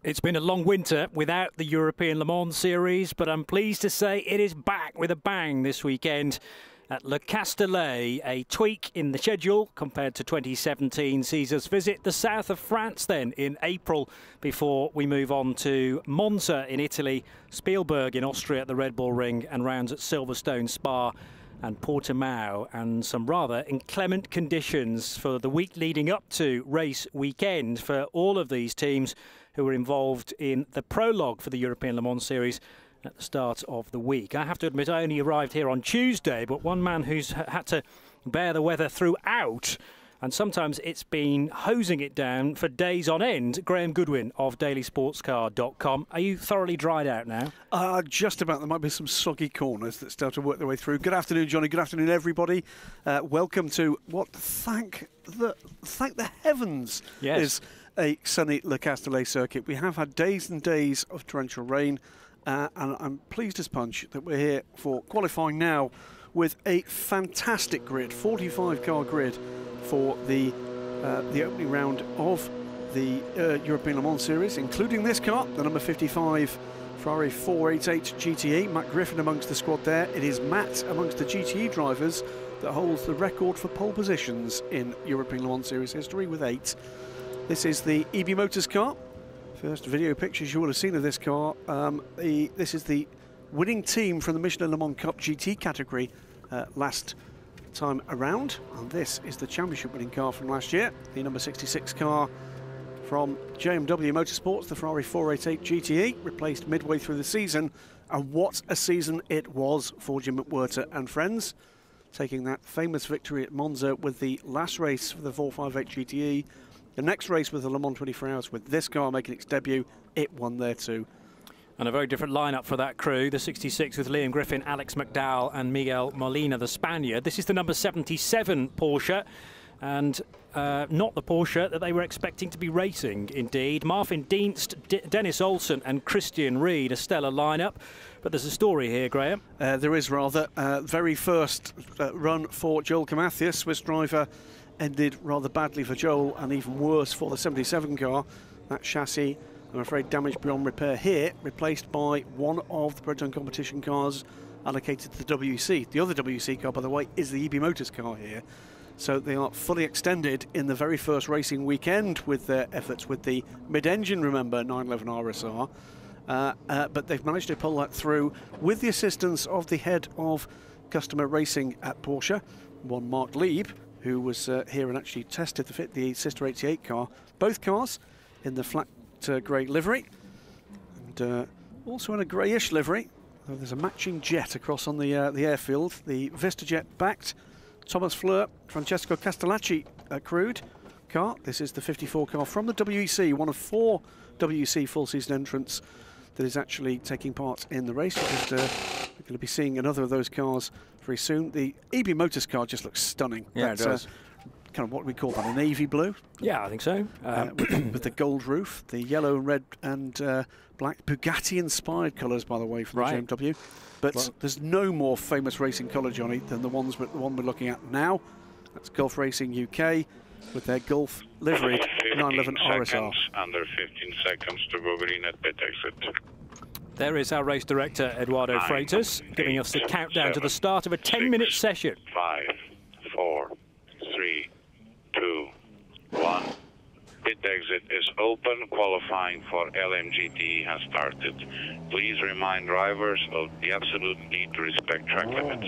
It's been a long winter without the European Le Mans Series, but I'm pleased to say it is back with a bang this weekend at Le Castellet. A tweak in the schedule compared to 2017 sees us visit the south of France then in April before we move on to Monza in Italy, Spielberg in Austria at the Red Bull Ring, and rounds at Silverstone, Spa and Portimao, and some rather inclement conditions for the week leading up to race weekend for all of these teams who were involved in the prologue for the European Le Mans Series at the start of the week. I have to admit I only arrived here on Tuesday, but one man who's had to bear the weather throughout, and sometimes it's been hosing it down for days on end, Graham Goodwin of dailysportscar.com. Are you thoroughly dried out now? Just about. There might be some soggy corners that start to work their way through. Good afternoon, Johnny. Good afternoon, everybody. Welcome to what, thank the heavens, yes, is a sunny Le Castellet circuit. We have had days and days of torrential rain, and I'm pleased as punch that we're here for qualifying now with a fantastic grid, 45-car grid for the opening round of the European Le Mans Series, including this car, the number 55 Ferrari 488 GTE. Matt Griffin amongst the squad there. It is Matt amongst the GTE drivers that holds the record for pole positions in European Le Mans Series history with 8. This is the EB Motors car. First video pictures you will have seen of this car. This is the winning team from the Michelin Le Mans Cup GT category last time around, and this is the championship winning car from last year, the number 66 car from JMW Motorsports, the Ferrari 488 GTE, replaced midway through the season. And what a season it was for Jim McWhirter and friends, taking that famous victory at Monza with the last race for the 458 GTE. The next race was the Le Mans 24 Hours with this car making its debut. It won there too. And a very different lineup for that crew. The 66 with Liam Griffin, Alex McDowell and Miguel Molina, the Spaniard. This is the number 77 Porsche, and not the Porsche that they were expecting to be racing, indeed. Marvin Dienst, Dennis Olsen and Christian Reed, a stellar lineup. But there's a story here, Graham. There is, rather. Very first run for Joel Camathias, Swiss driver, ended rather badly for Joel, and even worse for the 77 car. That chassis, I'm afraid, damaged beyond repair here, replaced by one of the Proton competition cars allocated to the WC. The other WC car, by the way, is the EB Motors car here. So they are fully extended in the very first racing weekend with their efforts with the mid-engine, remember, 911 RSR. But they've managed to pull that through with the assistance of the head of customer racing at Porsche, one Mark Lieb, who was here and actually tested the Sister 88 car. Both cars in the flat grey livery, and also in a greyish livery. There's a matching jet across on the airfield. The VistaJet backed Thomas Fleur, Francesco Castellacci crewed car. This is the 54 car from the WEC, one of 4 WEC full season entrants that is actually taking part in the race. We're going to be seeing another of those cars very soon. The EB Motors car just looks stunning. Yeah, it does. Kind of what we call that, a navy blue. Yeah, I think so. With the gold roof, the yellow, red and black Bugatti-inspired colours, by the way, from right. JMW. But there's no more famous racing colour, Johnny, than the one we're looking at now. That's Gulf Racing UK with their Gulf livery 911 RSR. Under 15 seconds to go green at pit exit. There is our race director, Eduardo Freitas, giving us the countdown to the start of a 10-minute session. 5, 4, 3, 2, 1. Pit exit is open. Qualifying for LMGT has started. Please remind drivers of the absolute need to respect track limits.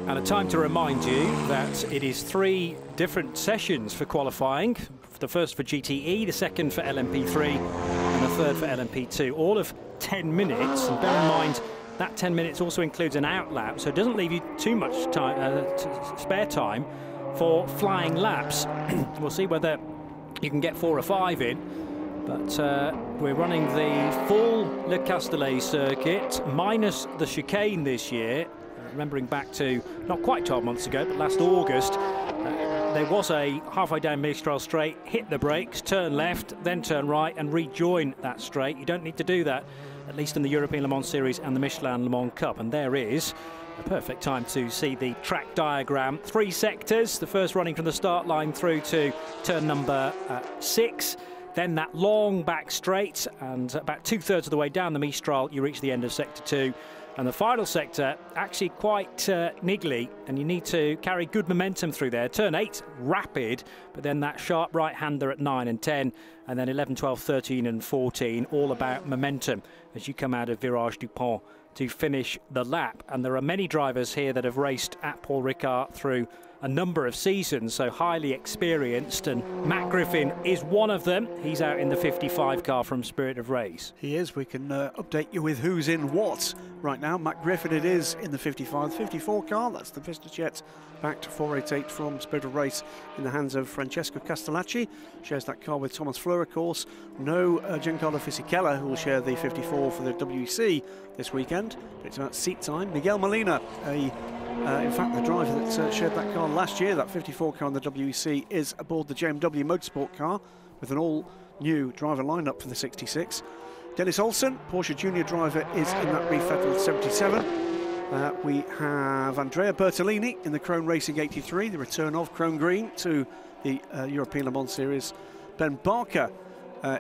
And a time to remind you that it is 3 different sessions for qualifying. The first for GTE, the second for LMP3, and the third for LMP2. All of 10 minutes. And bear in mind, that 10 minutes also includes an out lap, so it doesn't leave you too much time, spare time for flying laps. We'll see whether you can get 4 or 5 in, but we're running the full Le Castellet circuit, minus the chicane this year. Remembering back to, not quite 12 months ago, but last August, there was a halfway down Mistral straight, hit the brakes, turn left, then turn right and rejoin that straight. You don't need to do that, at least in the European Le Mans Series and the Michelin Le Mans Cup. And there is a perfect time to see the track diagram. 3 sectors, the first running from the start line through to turn number 6. then that long back straight, and about 2/3 of the way down the Mistral, you reach the end of Sector 2. And the final sector, actually quite niggly, and you need to carry good momentum through there. Turn 8, rapid, but then that sharp right-hander at 9 and 10, and then 11, 12, 13 and 14, all about momentum as you come out of Virage du Pont to finish the lap. And there are many drivers here that have raced at Paul Ricard through a number of seasons, so highly experienced, and Matt Griffin is one of them. He's out in the 55 car from Spirit of Race. He is. We can update you with who's in what right now. Matt Griffin, it is in the 55, 54 car. That's the VistaJet backed 488 from Spirit of Race in the hands of Francesco Castellacci. Shares that car with Thomas Fleur, of course. No Giancarlo Fisichella, who will share the 54 for the WEC this weekend. But it's about seat time. Miguel Molina, in fact, the driver that shared that car last year, that 54 car in the WEC, is aboard the JMW Motorsport car with an all-new driver lineup for the 66. Dennis Olsen, Porsche Junior driver, is in that refettled 77. We have Andrea Bertolini in the Krone Racing 83, the return of Krone Green to the European Le Mans Series. Ben Barker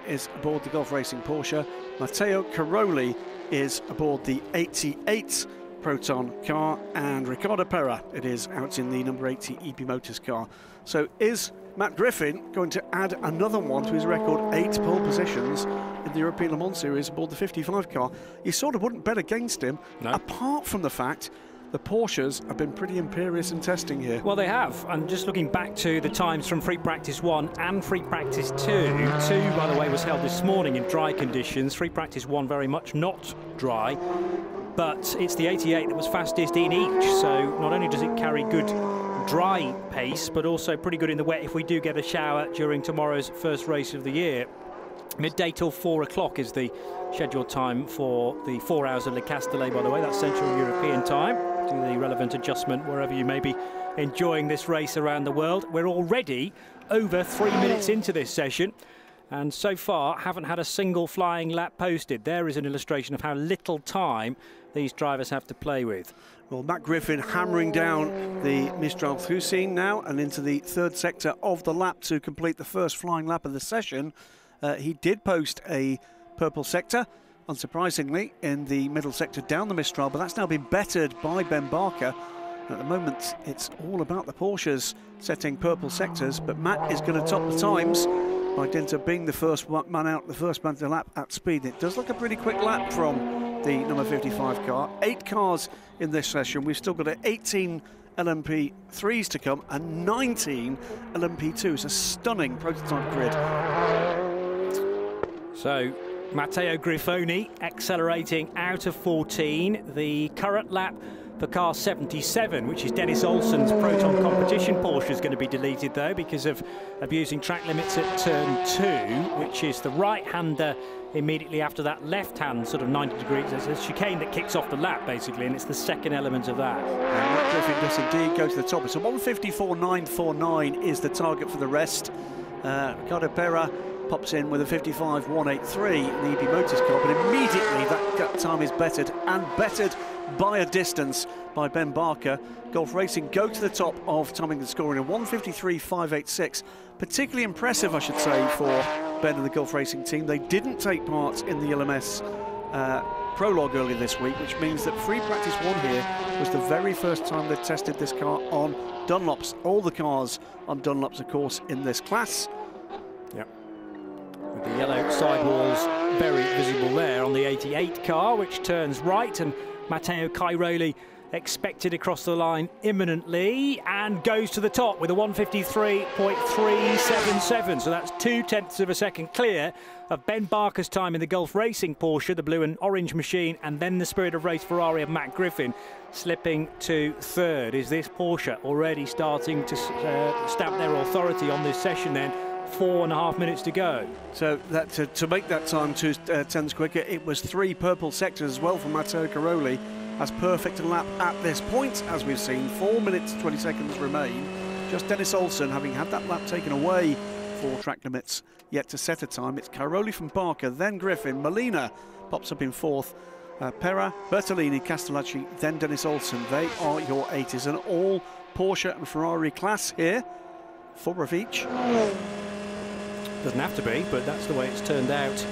is aboard the Gulf Racing Porsche. Matteo Caroli is aboard the 88 Proton car, and Ricardo Pera, it is, out in the number 80 EB Motors car. So is Matt Griffin going to add another one to his record, 8 pole positions in the European Le Mans Series aboard the 55 car? You sort of wouldn't bet against him, no, apart from the fact the Porsches have been pretty imperious in testing here. Well, they have, and just looking back to the times from Free Practice 1 and Free Practice 2, 2, by the way, was held this morning in dry conditions. Free Practice 1 very much not dry, but it's the 88 that was fastest in each, so not only does it carry good dry pace, but also pretty good in the wet if we do get a shower during tomorrow's first race of the year. Midday till 4 o'clock is the scheduled time for the 4 hours of Le Castellet, by the way. That's Central European time. Do the relevant adjustment wherever you may be enjoying this race around the world. We're already over 3 minutes into this session, and so far haven't had a single flying lap posted. There is an illustration of how little time these drivers have to play with. Well, Matt Griffin hammering down the Mistral Thusin now and into the 3rd sector of the lap to complete the first flying lap of the session. He did post a purple sector, unsurprisingly, in the middle sector down the Mistral, but that's now been bettered by Ben Barker. At the moment, it's all about the Porsches setting purple sectors, but Matt is going to top the times by dint of being the first man out, the first man to lap at speed. It does look a pretty quick lap from the number 55 car. 8 cars in this session. We've still got 18 LMP3s to come and 19 LMP2s. A stunning prototype grid. So Matteo Griffoni accelerating out of 14. The current lap for car 77, which is Dennis Olsen's Proton competition Porsche, is going to be deleted though because of abusing track limits at turn 2, which is the right-hander immediately after that left-hand sort of 90 degrees. There's a chicane that kicks off the lap basically, and it's the second element of that. And Matt Griffin does indeed go to the top. So 154.949 is the target for the rest. Ricardo Pera pops in with a 55.183 in the EB Motors car, but immediately that time is bettered, and bettered by a distance by Ben Barker. Gulf Racing go to the top of timing the score in a 153.586. Particularly impressive, I should say, for Ben and the Gulf Racing team. They didn't take part in the LMS prologue earlier this week, which means that Free Practice 1 here was the very first time they've tested this car on Dunlops. All the cars on Dunlops, of course, in this class. Yep. With the yellow sidewalls very visible there on the 88 car, which turns right, and Matteo Cairoli expected across the line imminently, and goes to the top with a 153.377. So that's 0.2 of a second clear of Ben Barker's time in the Gulf Racing Porsche, the blue and orange machine, and then the Spirit of Race Ferrari of Matt Griffin slipping to 3rd. Is this Porsche already starting to stamp their authority on this session then? 4.5 minutes to go. So that to make that time 2 tenths quicker, it was 3 purple sectors as well for Matteo Caroli. As perfect a lap at this point, as we've seen. 4 minutes 20 seconds remain. Just Dennis Olsen having had that lap taken away for track limits yet to set a time. It's Caroli from Barker, then Griffin. Molina pops up in 4th. Pera, Bertolini, Castellacci, then Dennis Olsen. They are your 8. Is an all Porsche and Ferrari class here. 4 of each. Doesn't have to be, but that's the way it's turned out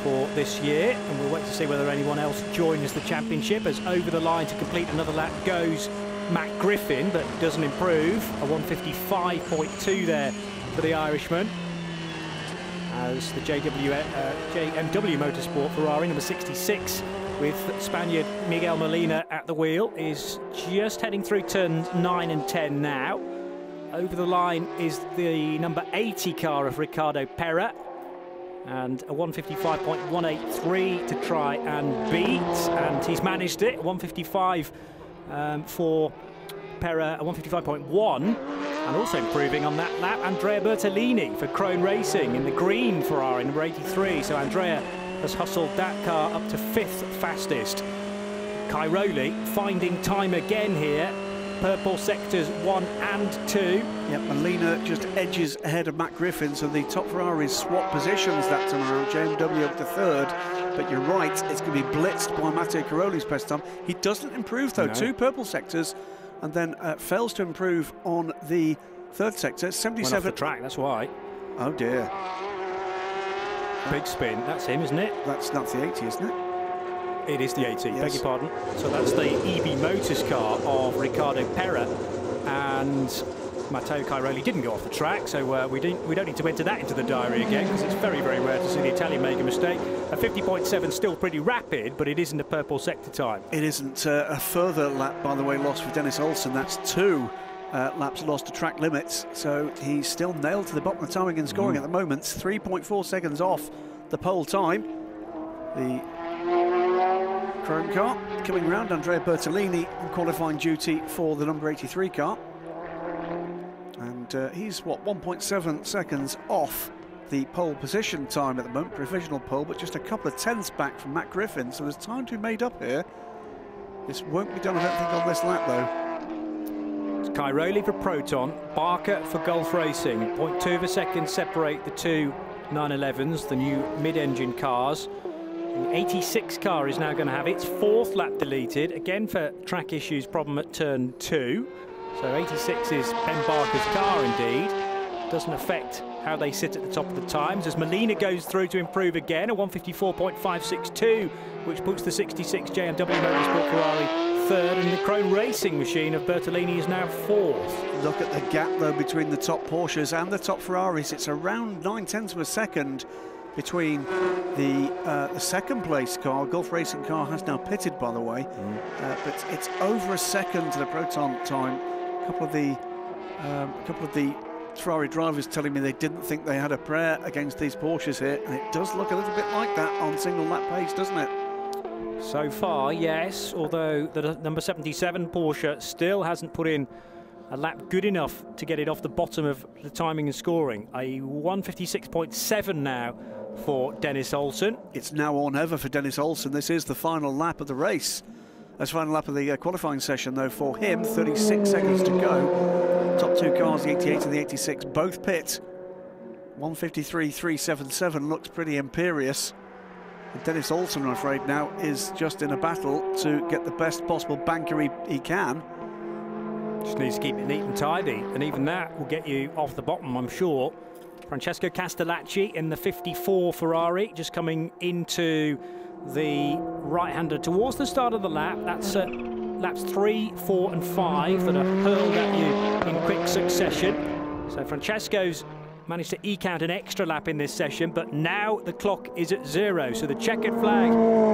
for this year, and we'll wait to see whether anyone else joins the championship. As over the line to complete another lap goes Matt Griffin, but doesn't improve. A 155.2 there for the Irishman. As the JMW Motorsport Ferrari, number 66, with Spaniard Miguel Molina at the wheel, is just heading through turns 9 and 10 now. Over the line is the number 80 car of Ricardo Pera, and a 155.183 to try and beat, and he's managed it. 155 for Pera, a 155.1, and also improving on that lap, Andrea Bertolini for Krone Racing in the green Ferrari, number 83. So Andrea has hustled that car up to 5th fastest. Cairoli finding time again here. Purple sectors 1 and 2. Yep, Molina just edges ahead of Matt Griffin, so the top Ferraris swap positions that time around. JMW up to 3rd, but you're right, it's going to be blitzed by Matteo Cairoli's best time. He doesn't improve though, 2 purple sectors, and then fails to improve on the 3rd sector. 77. Went off the track, that's why. Oh dear. Big spin, that's him, isn't it? That's the 80, isn't it? It is the 80, yes. Beg your pardon. So that's the EB Motors car of Ricardo Pera, and Matteo Cairoli didn't go off the track, so we don't need to enter that into the diary again, because it's very, very rare to see the Italian make a mistake. A 50.7 still pretty rapid, but it isn't a purple sector time. It isn't. A further lap, by the way, lost for Dennis Olsen. That's 2 laps lost to track limits, so he's still nailed to the bottom of timing and scoring at the moment. 3.4 seconds off the pole time. The Chrome car coming round, Andrea Bertolini on qualifying duty for the number 83 car, and he's what, 1.7 seconds off the pole position time at the moment, provisional pole, but just a couple of tenths back from Matt Griffin, so there's time to be made up here. This won't be done, I don't think, on this lap though. It's Cairoli for Proton, Barker for Gulf Racing. 0.2 of a second separate the two 911s, the new mid-engine cars. The 86 car is now going to have its 4th lap deleted, again for track issues, problem at turn 2. So 86 is Ben Barker's car indeed. Doesn't affect how they sit at the top of the times, as Molina goes through to improve again, a 154.562, which puts the 66 JMW Motorsport Ferrari 3rd, and the Krone Racing machine of Bertolini is now 4th. Look at the gap though between the top Porsches and the top Ferraris. It's around 9/10 of a second between the 2nd place car. Gulf Racing car has now pitted, by the way, but it's over a second to the Proton time. A couple of the Ferrari drivers telling me they didn't think they had a prayer against these Porsches here, and it does look a little bit like that on single lap pace, doesn't it? So far, yes, although the number 77 Porsche still hasn't put in a lap good enough to get it off the bottom of the timing and scoring. A 156.7 now for Dennis Olsen. It's now or never for Dennis Olsen. This is the final lap of the race. That's final lap of the qualifying session, though, for him. 36 seconds to go. Top 2 cars, the 88 and the 86, both pit. 153.377 looks pretty imperious. And Dennis Olsen, I'm afraid, now is just in a battle to get the best possible banker he can. Just needs to keep it neat and tidy, and even that will get you off the bottom, I'm sure. Francesco Castellacci in the 54 Ferrari, just coming into the right-hander towards the start of the lap. That's laps 3, 4 and 5 that are hurled at you in quick succession. So Francesco's managed to eke out an extra lap in this session, but now the clock is at 0, so the checkered flag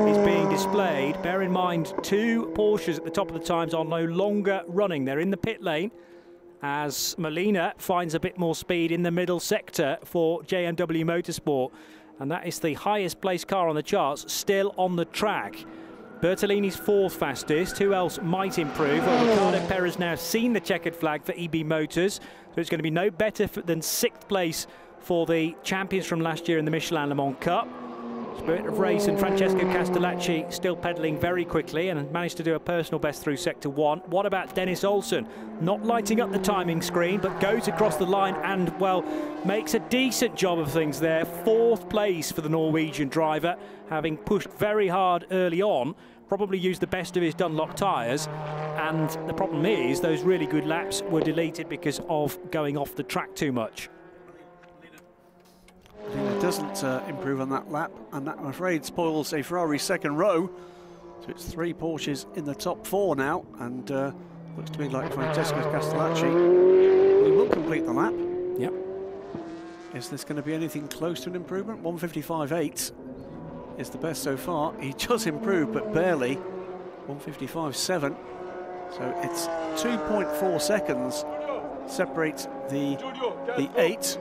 is being displayed. Bear in mind, 2 Porsches at the top of the times are no longer running. They're in the pit lane, as Molina finds a bit more speed in the middle sector for JMW Motorsport, and that is the highest placed car on the charts, still on the track. Bertolini's 4th fastest. Who else might improve? Well, Ricardo Pera's now seen the checkered flag for EB Motors, so it's going to be no better than 6th place for the champions from last year in the Michelin Le Mans Cup. Spirit of Race and Francesco Castellacci still pedalling very quickly and managed to do a personal best through Sector 1. What about Dennis Olsen? Not lighting up the timing screen, but goes across the line and, well, makes a decent job of things there. 4th place for the Norwegian driver, having pushed very hard early on. Probably used the best of his Dunlop tyres, and the problem is those really good laps were deleted because of going off the track too much. doesn't improve on that lap, and that, I'm afraid, spoils a Ferrari second row. So it's 3 Porsches in the top 4 now, and looks to me like Francesco Castellacci will complete the lap. Yep. Is this going to be anything close to an improvement? 155.8 is the best so far. He does improve, but barely. 155.7. So it's 2.4 seconds separates the 8.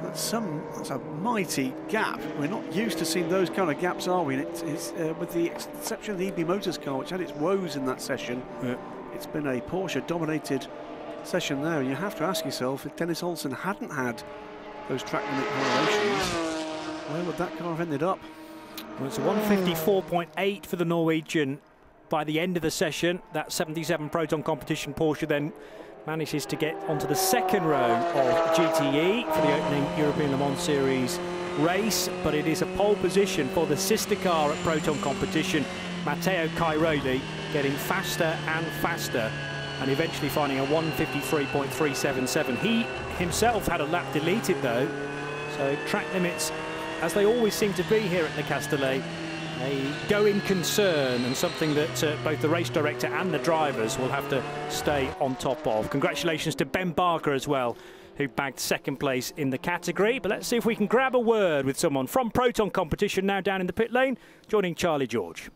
That's a mighty gap. We're not used to seeing those kind of gaps, are we? It's with the exception of the EB Motors car, which had its woes in that session. Yeah. It's been a Porsche-dominated session there, and you have to ask yourself, if Dennis Olsen hadn't had those track limit violations, where would that car have ended up? Well, it's a 154.8 for the Norwegian by the end of the session. That 77 Proton competition Porsche then manages to get onto the second row of GTE for the opening European Le Mans Series race, but it is a pole position for the sister car at Proton competition, Matteo Cairoli, getting faster and faster and eventually finding a 153.377. He himself had a lap deleted though, so track limits, as they always seem to be here at the Castellet, a going concern and something that both the race director and the drivers will have to stay on top of. Congratulations to Ben Barker as well, who bagged second place in the category. But let's see if we can grab a word with someone from Proton competition now down in the pit lane, joining Charlie George.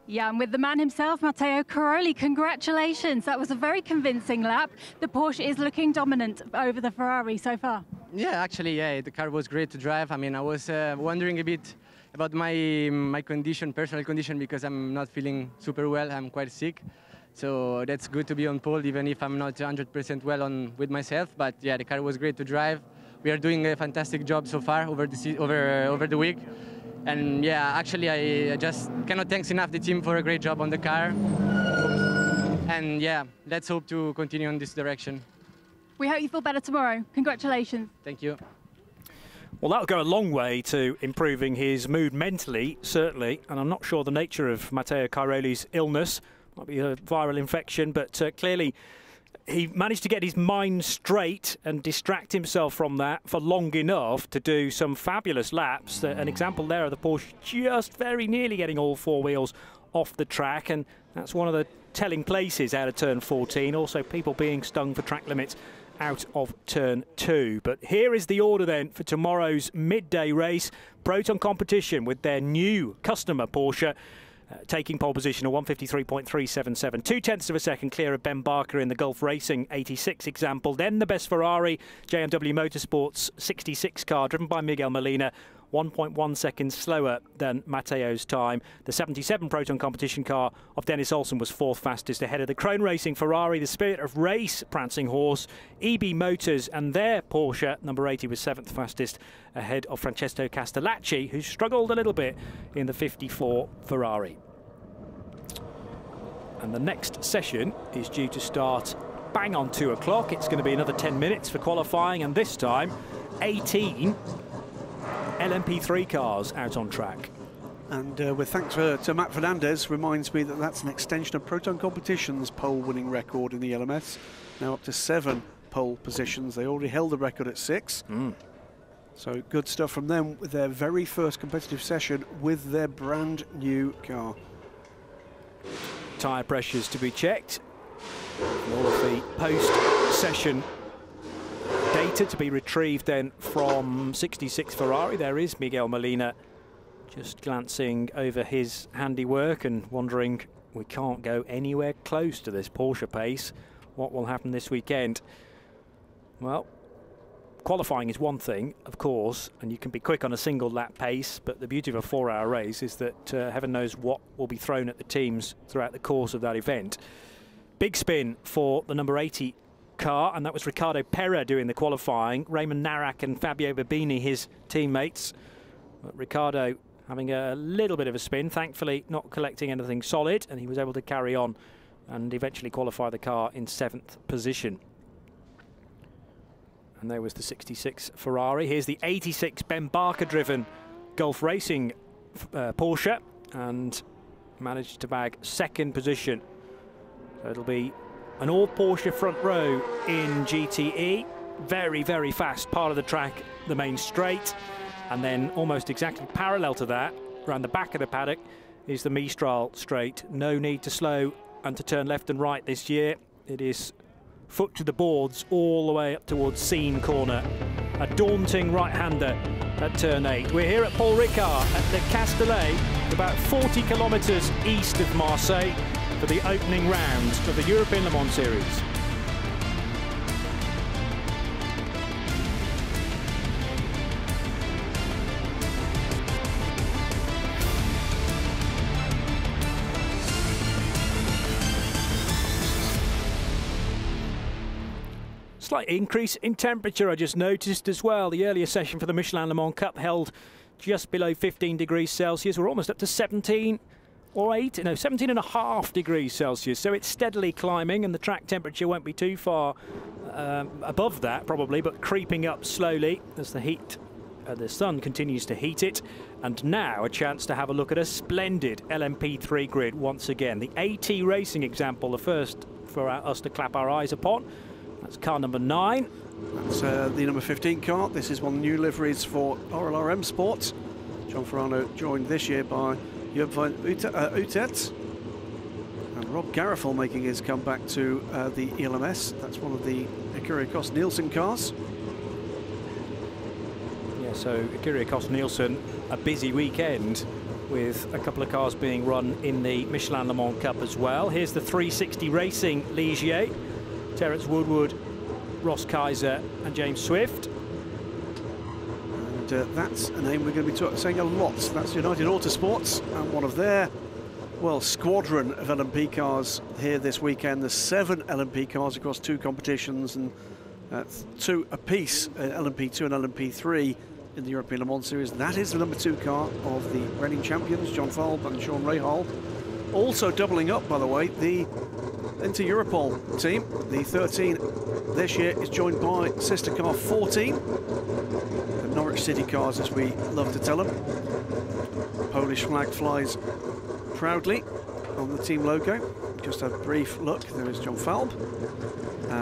Yeah, and with the man himself, Matteo Cairoli, congratulations. That was a very convincing lap. The Porsche is looking dominant over the Ferrari so far. Yeah, actually, yeah, the car was great to drive. I mean, I was wondering a bit about my condition, personal condition, because I'm not feeling super well. I'm quite sick. So that's good to be on pole, even if I'm not 100% well with myself. But yeah, the car was great to drive. We are doing a fantastic job so far over the week. And yeah, actually, I just cannot thank enough the team for a great job on the car. And yeah, let's hope to continue on this direction. We hope you feel better tomorrow. Congratulations. Thank you. Well, that'll go a long way to improving his mood mentally, certainly. And I'm not sure the nature of Matteo Cairoli's illness. Might be a viral infection, but clearly he managed to get his mind straight and distract himself from that for long enough to do some fabulous laps. An example there of the Porsche just very nearly getting all 4 wheels off the track, and that's one of the telling places out of turn 14. Also, people being stung for track limits out of turn 2. But here is the order then for tomorrow's midday race. Proton competition with their new customer Porsche taking pole position at 153.377, 0.2 of a second clear of Ben Barker in the Gulf Racing 86 example. Then the best Ferrari, JMW Motorsports 66 car, driven by Miguel Molina, 1.1 seconds slower than Matteo's time. The 77 Proton competition car of Dennis Olsen was 4th fastest, ahead of the Krone Racing Ferrari, the Spirit of Race prancing horse, EB Motors and their Porsche number 80 was 7th fastest, ahead of Francesco Castellacci, who struggled a little bit in the 54 Ferrari. And the next session is due to start bang on 2 o'clock. It's going to be another 10 minutes for qualifying, and this time 18 LMP3 cars out on track. And with thanks to Matt Fernandez, reminds me that that's an extension of Proton Competition's pole-winning record in the LMS. Now up to 7 pole positions. They already held the record at 6. So good stuff from them with their very first competitive session with their brand new car. Tyre pressures to be checked. All of the post-session data to be retrieved then from 66 Ferrari. There is Miguel Molina just glancing over his handiwork and wondering, we can't go anywhere close to this Porsche pace. What will happen this weekend? Well, qualifying is one thing, of course, and you can be quick on a single lap pace, but the beauty of a 4-hour race is that heaven knows what will be thrown at the teams throughout the course of that event. Big spin for the number 80 car, and that was Ricardo Pera doing the qualifying. Raymond Narak and Fabio Babini, his teammates. But Ricardo having a little bit of a spin, thankfully not collecting anything solid, and he was able to carry on and eventually qualify the car in 7th position. And there was the 66 Ferrari. Here's the 86 Ben Barker driven Gulf Racing Porsche, and managed to bag 2nd position. So it'll be an all Porsche front row in GTE. very, very fast part of the track, the main straight, and then almost exactly parallel to that, around the back of the paddock, is the Mistral straight. No need to slow and to turn left and right this year. It is foot to the boards all the way up towards Seine Corner. A daunting right-hander at turn 8. We're here at Paul Ricard at the Castellet, about 40 kilometres east of Marseille, for the opening round of the European Le Mans Series. Slight increase in temperature I just noticed as well. The earlier session for the Michelin Le Mans Cup held just below 15 degrees Celsius. We're almost up to 17 or 17.5 degrees Celsius. So it's steadily climbing, and the track temperature won't be too far above that probably, but creeping up slowly as the sun continues to heat it. And now a chance to have a look at a splendid LMP3 grid once again. The AT Racing example, the first for us to clap our eyes upon. That's car number 9. That's the number 15 car. This is one of the new liveries for RLRM Sports. John Farano joined this year by Joop van Utet. And Rob Garofel making his comeback to the ELMS. That's one of the Kyrgios Nielsen cars. Yeah, so Kyrgios Nielsen, a busy weekend with a couple of cars being run in the Michelin Le Mans Cup as well. Here's the 360 Racing Ligier. Terence Woodward, Ross Kaiser and James Swift. And that's a name we're going to be saying a lot. That's United Autosports, and one of their, well, squadron of LMP cars here this weekend. There's 7 LMP cars across 2 competitions, and 2 apiece, LMP2 and LMP3 in the European Le Mans Series. That is the number 2 car of the reigning champions, John Falb and Sean Rahal. Also doubling up, by the way, the Inter Europol team. The 13 this year is joined by sister car 14, the Norwich City cars, as we love to tell them. Polish flag flies proudly on the team logo. Just a brief look, there is John Falb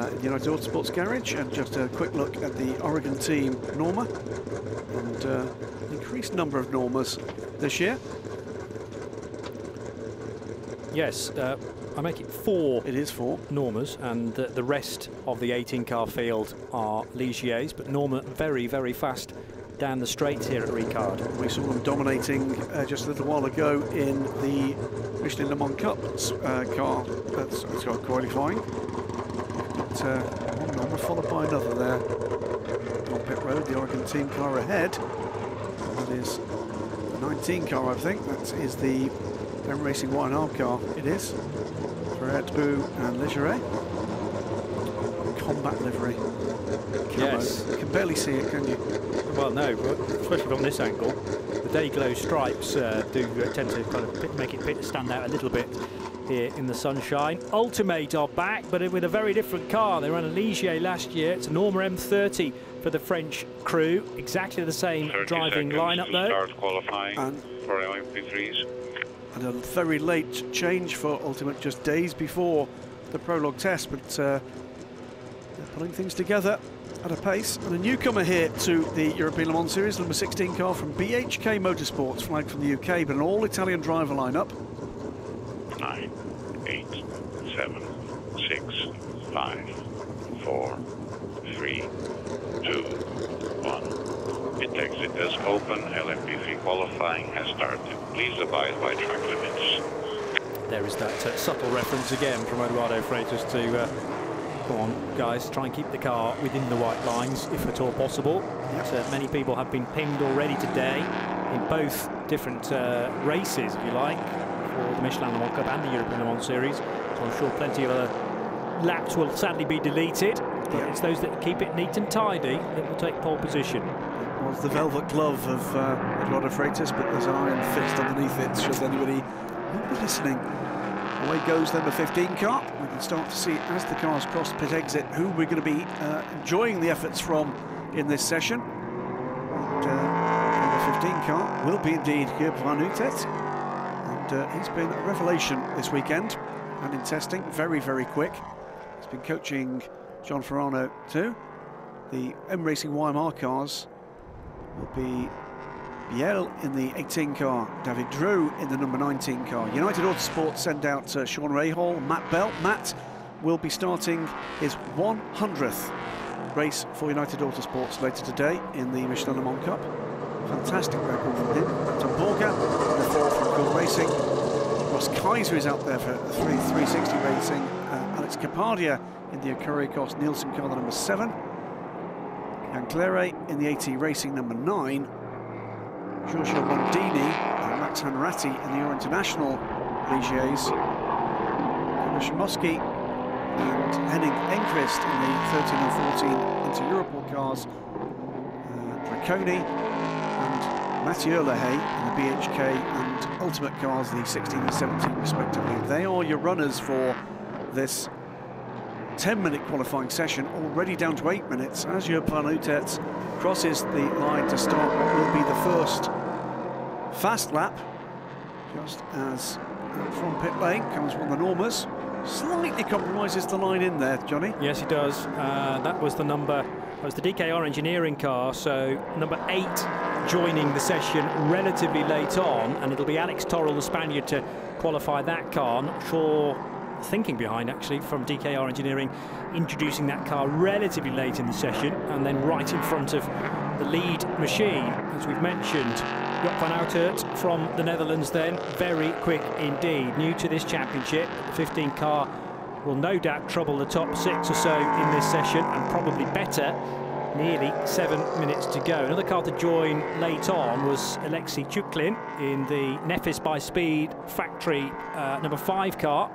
in the United Autosports garage, and just a quick look at the Oregon team Norma, and an increased number of Normas this year. Yes, I make it 4. It is 4 Normas, and the rest of the 18-car field are Ligiers, but Norma very, very fast down the straight here at Ricard. We saw them dominating just a little while ago in the Michelin Le Mans Cup car that's qualifying. But one Norma followed by another there on pit road. The Oregon team car ahead. That is the 19 car, I think. That is the M Racing Y&R car. It is. Boo and Ligeray. Combat livery. Yes. You can barely see it, can you? Well, no, especially from this angle. The day glow stripes do tend to kind of make it stand out a little bit here in the sunshine. Ultimate are back, but with a very different car. They ran a Ligier last year. It's a Norma M30 for the French crew. Exactly the same driving lineup, though. Start qualifying for LMP3s. And a very late change for Ultimate, just days before the prologue test, but they're putting things together at a pace. And a newcomer here to the European Le Mans Series, number 16 car from BHK Motorsports, flagged from the UK, but an all-Italian driver lineup. 9, 8, 7, 6, 5, 4, 3, 2, 1. Pit exit is open. LMP3 qualifying has started. Please abide by track limits. There is that subtle reference again from Eduardo Freitas to come on, guys, try and keep the car within the white lines if at all possible. Yep. Many people have been pinged already today in both different races, if you like, for the Michelin Le Mans Cup and the European Le Mans Series. So I'm sure plenty of other laps will sadly be deleted. But it's those that keep it neat and tidy that will take pole position. It was the velvet glove of Eduardo Freitas, but there's an iron fist underneath it, should anybody not be listening. Away goes number 15 car. We can start to see, as the cars cross pit exit, who we're going to be enjoying the efforts from in this session. And number 15 car will be indeed Joop van Utet. And he's been a revelation this weekend and in testing, very, very quick. He's been coaching John Farano too. the M Racing YMR cars will be Biel in the 18 car, David Drew in the number 19 car. United Autosport send out Sean Rahal, Matt Bell. Matt will be starting his 100th race for United Autosports later today in the Michelin Le Mans Cup. Fantastic record from him. Tom Borger, the 4th from Cool Racing. Ross Kaiser is out there for 360 Racing. Alex Capadia in the Acuricos Nielsen car, the number 7. Jan Clare in the AT Racing number 9. Giorgio Mondini and Max Hanratti in the Euro International Ligiers. Shimoski and Henning Enquist in the 13 and 14 Inter-Europol cars. Draconi and Mathieu Lehay in the BHK and Ultimate cars, the 16 and 17 respectively. They are your runners for this 10-minute qualifying session, already down to 8 minutes as Joop van Uitert crosses the line to start what will be the first fast lap, just as from pit lane comes one of the Normers. Slightly compromises the line in there, Johnny. Yes, he does. That was the DKR engineering car, so number 8 joining the session relatively late on, and it'll be Alex Torrell, the Spaniard, to qualify that car. Not sure thinking behind, actually, from DKR engineering, introducing that car relatively late in the session, and then right in front of the lead machine, as we've mentioned. Joop van Uitert from the Netherlands then, very quick indeed. New to this championship, the 15 car will no doubt trouble the top 6 or so in this session, and probably better. Nearly 7 minutes to go. Another car to join late on was Alexei Chuklin in the Nefis by Speed factory number 5 car.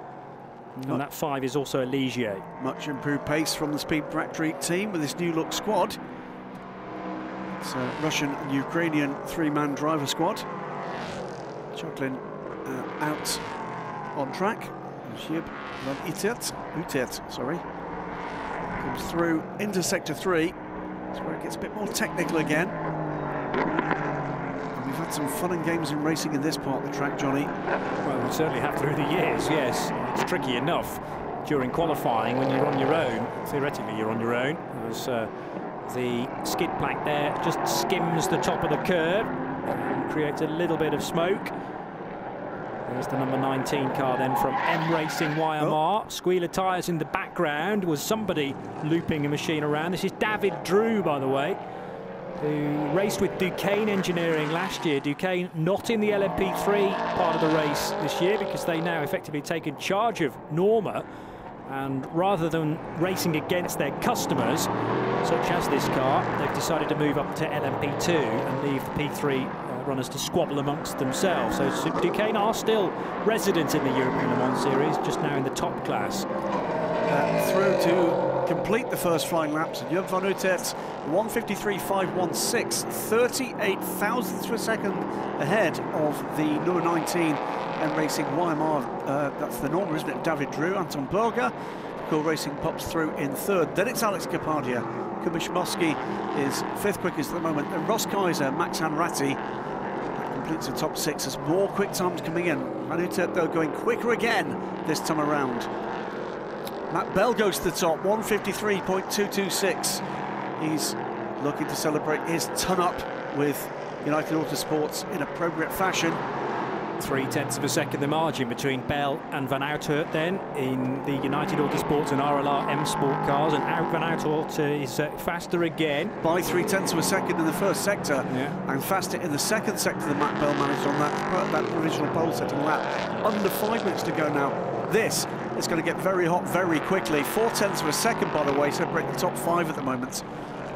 And that 5 is also a Ligier. Much improved pace from the Speed Factory team with this new look squad. It's a Russian and Ukrainian 3-man driver squad. Chuklin out on track. Joop van Uitert, sorry, comes through into sector 3. That's where it gets a bit more technical again. And we've had some fun and games in racing in this part of the track, Johnny. Well, we certainly have through the years, yes. It's tricky enough during qualifying when you're on your own. Theoretically, you're on your own. As the skid plank there just skims the top of the curb and creates a little bit of smoke. There's the number 19 car then from M Racing YMR. Squealer tyres in the background. Was somebody looping a machine around? This is David Drew, by the way, who raced with Duquesne Engineering last year. Duquesne not in the LMP3 part of the race this year because they now effectively taken charge of Norma, and rather than racing against their customers, such as this car, they've decided to move up to LMP2 and leave the P3 runners to squabble amongst themselves. So Duquesne are still residents in the European Le Mans Series, just now in the top class. Through to complete the first flying laps, Joop van Uitert 1:53.516, 38 thousandths of a second ahead of the number 19 M Racing YMR. That's the Norma, isn't it? David Drew. Anton Berger, Cool Racing, pops through in 3rd. Then it's Alex Capadia. Kubishmovsky is 5th quickest at the moment. Then Ross Kaiser, Max Hanratti completes the top 6 as more quick times coming in. Van Uitert, though, going quicker again this time around. Matt Bell goes to the top, 1:53.226. He's looking to celebrate his ton-up with United Autosports in appropriate fashion. 0.3 of a second the margin between Bell and Van Uitert then in the United Autosports and RLR M Sport cars, and Van Uitert is faster again. By 0.3 of a second in the first sector, and faster in the second sector than Matt Bell managed on that provisional pole setting lap. Under 5 minutes to go now. This is going to get very hot very quickly. 0.4 of a second, by the way, separate the top 5 at the moment.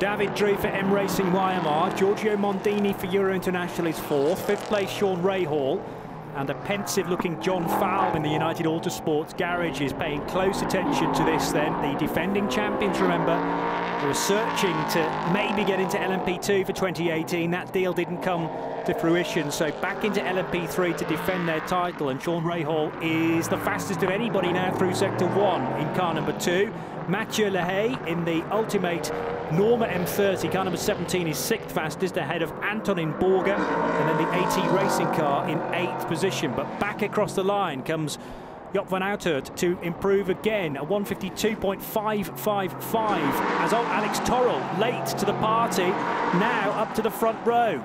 David Drew for M Racing YMR, Giorgio Mondini for Euro International is 4th, 5th place Sean Rahal, and a pensive-looking John Falb in the United Autosports garage is paying close attention to this then. The defending champions, remember, were searching to maybe get into LMP2 for 2018. That deal didn't come to fruition, so back into LMP3 to defend their title, and Sean Rahal is the fastest of anybody now through Sector 1 in car number 2. Mathieu Lehay in the Ultimate Norma M30, car number 17, is 6th fastest, ahead of Antonin Borger, and then the AT Racing car in 8th position. But back across the line comes Joop van Uitert to improve again, a 152.555 as old Alex Torrell late to the party, now up to the front row.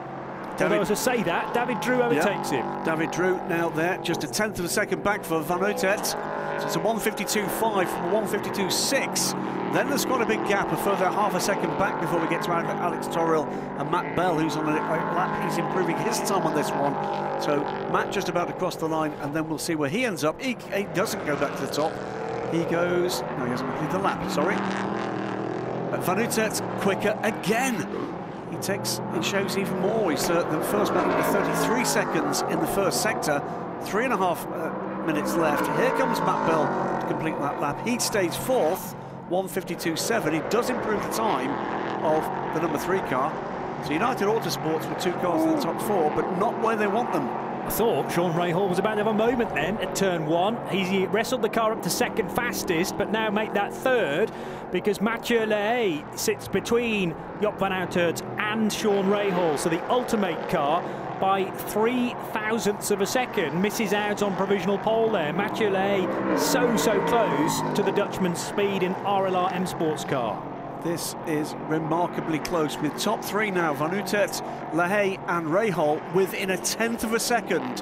Although, as I say that, David Drew overtakes him. David Drew now there, just a tenth of a second back for Van Uitert. So it's a 152.5 from a 152.6. Then there's quite a big gap, a further half a second back before we get to Alex Torrell and Matt Bell, who's on a lap. He's improving his time on this one. So Matt just about to cross the line, and then we'll see where he ends up. He doesn't go back to the top. He goes, no, he hasn't completed the lap, sorry. But Van Uitert quicker again. He shows even more. He's the first man under 33 seconds in the first sector. 3.5 minutes left. Here comes Matt Bell to complete that lap. He stays fourth, 152.7. He does improve the time of the number 3 car. So United Autosports with 2 cars in the top 4, but not where they want them. I thought Sean Rahal was about to have a moment then at turn 1. He wrestled the car up to second fastest, but now make that third because Mathieu Lehay sits between Joop van Uitert and Sean Rahal. So the ultimate car, by 0.003 of a second, misses out on provisional pole there. Mathieu Lehay so close to the Dutchman's speed in RLR M Sports car. This is remarkably close with top 3 now. Van Uitert, Lehay and Rahal within a tenth of a second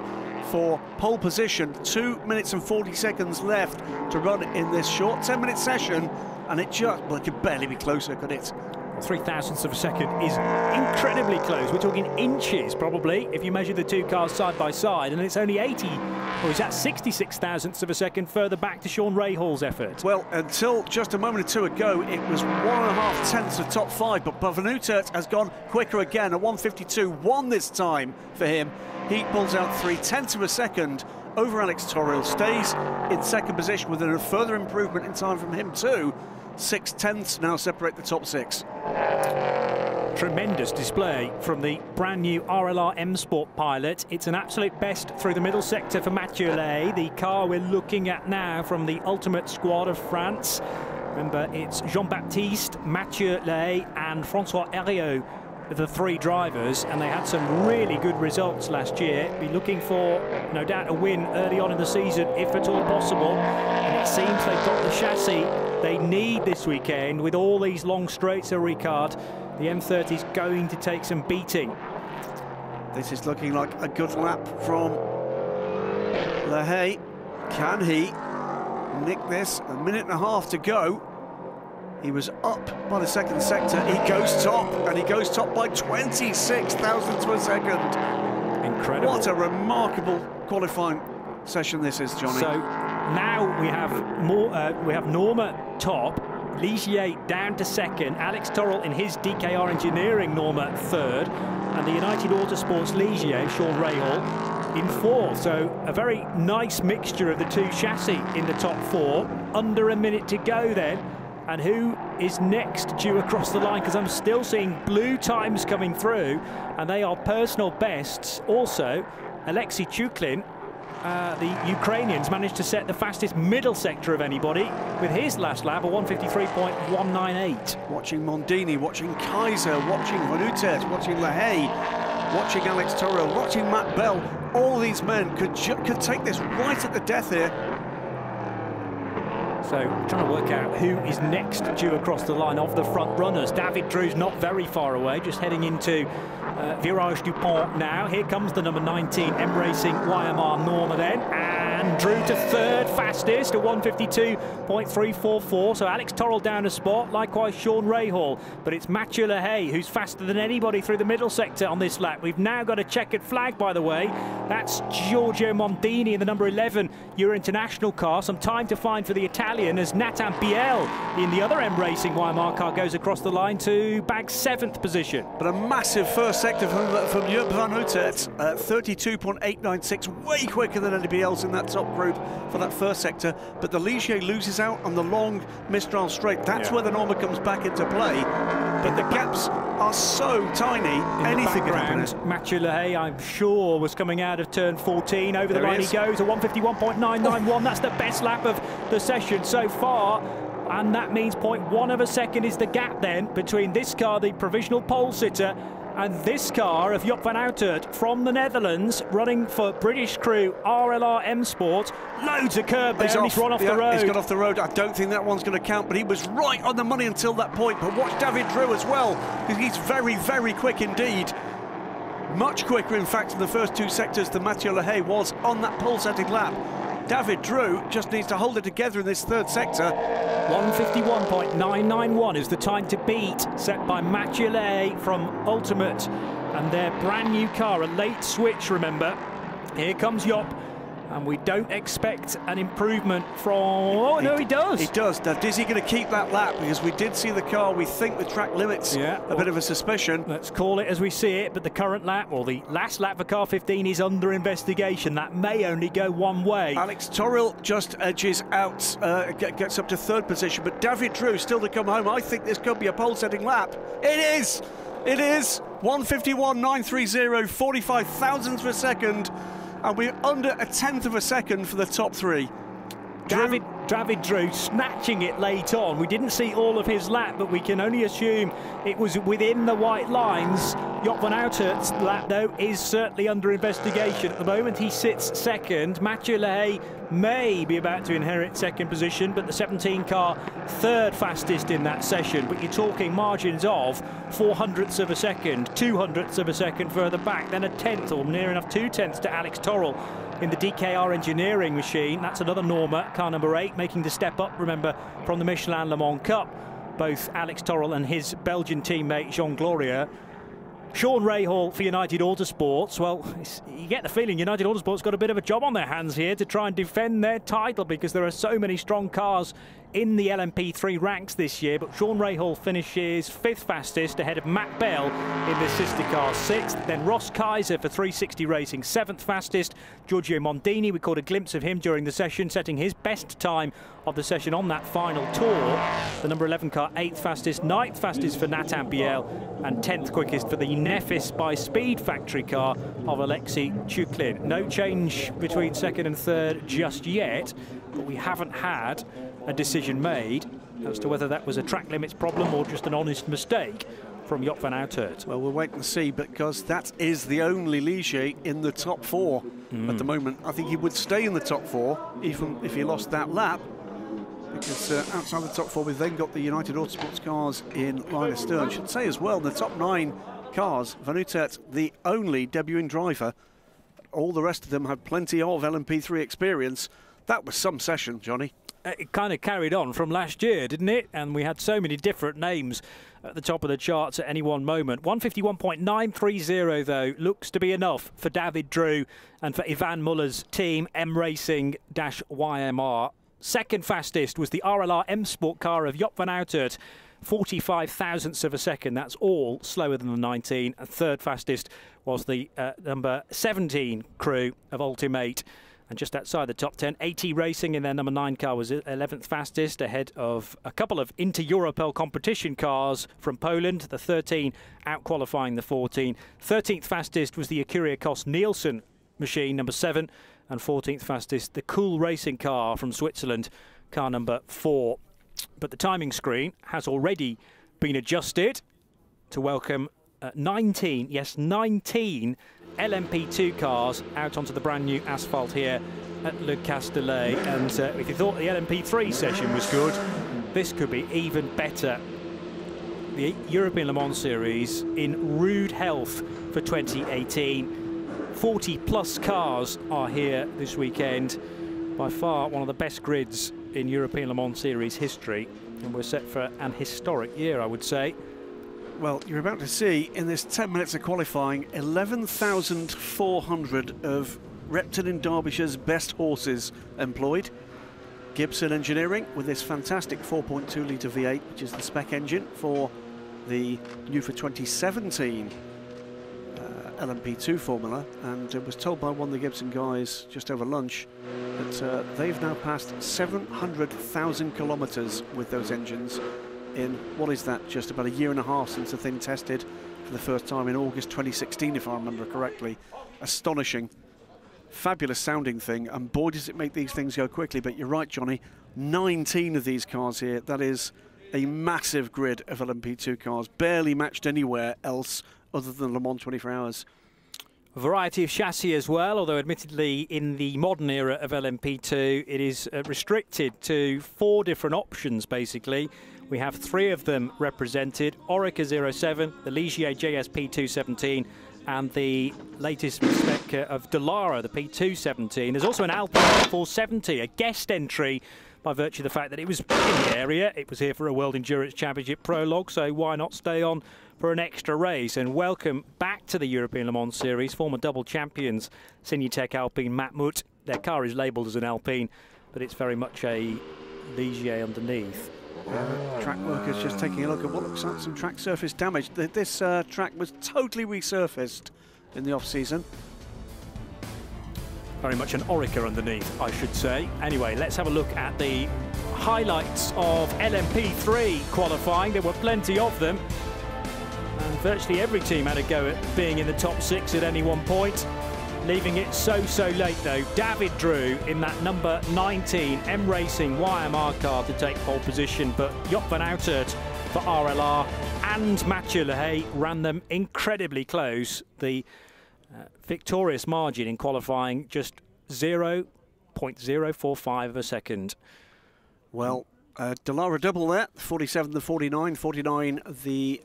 for pole position. 2 minutes and 40 seconds left to run in this short 10-minute session, and it could barely be closer, could it? 0.003 of a second is incredibly close. We're talking inches probably if you measure the 2 cars side by side, and it's only 66 thousandths of a second further back to Sean Rahal's effort. Well, until just a moment or two ago, it was 1.5 tenths of top 5, but Van Uitert has gone quicker again, a 152.1 this time for him. He pulls out 0.3 of a second over Alex Torrell, stays in second position with a further improvement in time from him too. 6 tenths now separate the top 6. Tremendous display from the brand new RLR M Sport pilot. It's an absolute best through the middle sector for Mathieu Lehay, the car we're looking at now from the ultimate squad of France. Remember, it's Jean-Baptiste, Mathieu Lehay and François Heriot, the 3 drivers, and they had some really good results last year. Be looking for, no doubt, a win early on in the season, if at all possible. And it seems they've got the chassis they need this weekend with all these long straights, Ricard. The M30 is going to take some beating. This is looking like a good lap from Lehay. Can he nick this? A minute and a half to go. He was up by the second sector. He goes top, and he goes top by 26 thousandths of a second. Incredible. What a remarkable qualifying session this is, Johnny. So now we have Norma top, Ligier down to second, Alex Torrell in his DKR Engineering Norma third, and the United Autosports Ligier, Sean Rahal, in fourth. So a very nice mixture of the 2 chassis in the top 4. Under a minute to go then. And who is next due across the line? Because I'm still seeing blue times coming through, and they are personal bests. Also, Alexei Chuklin, the Ukrainians, managed to set the fastest middle sector of anybody with his last lap, a 153.198. Watching Mondini, watching Kaiser, watching Van Uitert, watching Lehay, watching Alex Torrell, watching Matt Bell. All these men could take this right at the death here. So trying to work out who is next due across the line of the front runners. David Drew's not very far away, just heading into Virage du Pont now. Here comes the number 19 M Racing YMR Norma then, and Drew to third fastest, a 152.344. So Alex Torrell down a spot, likewise Sean Rahal, but it's Mathieu Lehay who's faster than anybody through the middle sector on this lap. We've now got a checkered flag, by the way. That's Giorgio Mondini in the number 11 Euro International car. Some time to find for the Italian as Nathan Biel in the other M Racing YMR car goes across the line to bag 7th position. But a massive first sector from Joop van Uitert, 32.896, way quicker than anybody else in that top group for that first sector. But the Ligier loses out on the long Mistral straight. That's where the Norma comes back into play. But the gaps are so tiny, anything can happen. Mathieu Lehay, I'm sure, was coming out of turn 14. Over the line he goes, a 151.991. That's the best lap of the session so far. And that means 0.1 of a second is the gap then between this car, the provisional pole sitter, And this car of Joop van Uitert from the Netherlands, running for British crew RLR M Sport, loads of curb there, and he's run off the road. He's gone off the road. I don't think that one's going to count, but he was right on the money until that point. But watch David Drew as well, because he's very, very quick indeed. Much quicker, in fact, in the first two sectors than Mathieu Lehay was on that pole-setting lap. David Drew just needs to hold it together in this third sector. 151.991 is the time to beat, set by Mathieu Lehay from Ultimate. And their brand new car, a late switch, remember. Here comes Joop. And we don't expect an improvement from... Oh, no, he does. He does. Now, is he going to keep that lap? Because we did see the car, we think, with track limits. Yeah. A bit of a suspicion. Let's call it as we see it, but the current lap, or the last lap for car 15, is under investigation. That may only go one way. Alex Torrell just edges out, gets up to third position, but David Drew still to come home. I think this could be a pole-setting lap. It is! It is! 151.930, 45 thousandths of a second. And we're under a tenth of a second for the top three. David Drew snatching it late on. We didn't see all of his lap, but we can only assume it was within the white lines. Joop van Uitert's lap, though, is certainly under investigation. At the moment, he sits second. Mathieu Lehay may be about to inherit second position, but the 17 car third fastest in that session. But you're talking margins of 400ths of a second, 200ths of a second further back, then a tenth or near enough 2 tenths to Alex Torrell in the DKR engineering machine. That's another Norma, car number 8, making the step up, remember, from the Michelin Le Mans Cup. Both Alex Torrell and his Belgian teammate Jean Gloria. Sean Rahal for United Autosports. Well, you get the feeling United Autosports got a bit of a job on their hands here to try and defend their title, because there are so many strong cars in the LMP3 ranks this year. But Sean Rahal finishes 5th fastest ahead of Matt Bell in the sister car 6th. Then Ross Kaiser for 360 Racing 7th fastest. Giorgio Mondini, we caught a glimpse of him during the session, setting his best time of the session on that final tour. The number 11 car 8th fastest, 9th fastest for Nathan Biel, and 10th quickest for the Nefis by Speed factory car of Alexei Chuklin. No change between second and third just yet, but we haven't had a decision made as to whether that was a track limits problem or just an honest mistake from Joop van Uitert. Well, we'll wait and see, because that is the only Ligier in the top 4 at the moment. I think he would stay in the top 4 even if he lost that lap, because outside the top 4 we've then got the United Autosports cars in line astern. I should say as well, in the top 9 cars, Van Uitert, the only debuting driver. All the rest of them have plenty of LMP3 experience. That was some session, Johnny. It kind of carried on from last year, didn't it? And we had so many different names at the top of the charts at any one moment. 151.930, though, looks to be enough for David Drew and for Ivan Muller's team, M Racing-YMR. Second fastest was the RLR M Sport car of Joop van Uitert, 45 thousandths of a second. That's all slower than the 19. And third fastest was the number 17 crew of Ultimate. And just outside the top 10, AT Racing in their number 9 car was 11th fastest, ahead of a couple of Inter-Europel competition cars from Poland, the 13 out-qualifying the 14. 13th fastest was the Acuria Koss Nielsen machine, number 7, and 14th fastest, the Cool Racing car from Switzerland, car number 4. But the timing screen has already been adjusted to welcome 19 LMP2 cars out onto the brand new asphalt here at Le Castellet. And if you thought the LMP3 session was good, this could be even better. The European Le Mans Series in rude health for 2018. 40 plus cars are here this weekend. By far one of the best grids in European Le Mans Series history. And we're set for an historic year, I would say. Well, you're about to see in this 10 minutes of qualifying 11,400 of Repton in Derbyshire's best horses employed. Gibson Engineering with this fantastic 4.2 litre V8, which is the spec engine for the new for 2017 LMP2 formula, and it was told by one of the Gibson guys just over lunch that they've now passed 700,000 kilometres with those engines in, what is that, just about a year and a half since the thing tested for the first time in August 2016, if I remember correctly. Astonishing, fabulous sounding thing, and boy does it make these things go quickly. But you're right, Johnny, 19 of these cars here. That is a massive grid of LMP2 cars, barely matched anywhere else other than Le Mans 24 Hours. A variety of chassis as well, although admittedly in the modern era of LMP2 it is restricted to 4 different options basically. We have 3 of them represented: Orica 07, the Ligier JSP 217 and the latest spec of Dallara, the P217. There's also an Alpine 470, a guest entry by virtue of the fact that it was in the area. It was here for a World Endurance Championship prologue, so why not stay on for an extra race? And welcome back to the European Le Mans Series, former double champions Signatech Alpine Matmut. Their car is labelled as an Alpine, but it's very much a Ligier underneath. Track workers just taking a look at what looks like some track surface damage. This track was totally resurfaced in the off-season. Very much an Orica underneath, I should say. Anyway, let's have a look at the highlights of LMP3 qualifying. There were plenty of them, and virtually every team had a go at being in the top 6 at any one point. Leaving it so late though. David Drew in that number 19 M Racing YMR car to take pole position, but Joop van Uitert for RLR and Mathieu Lehay ran them incredibly close. The victorious margin in qualifying just 0.045 of a second. Well, Dallara double there, 47 the 49, 49 the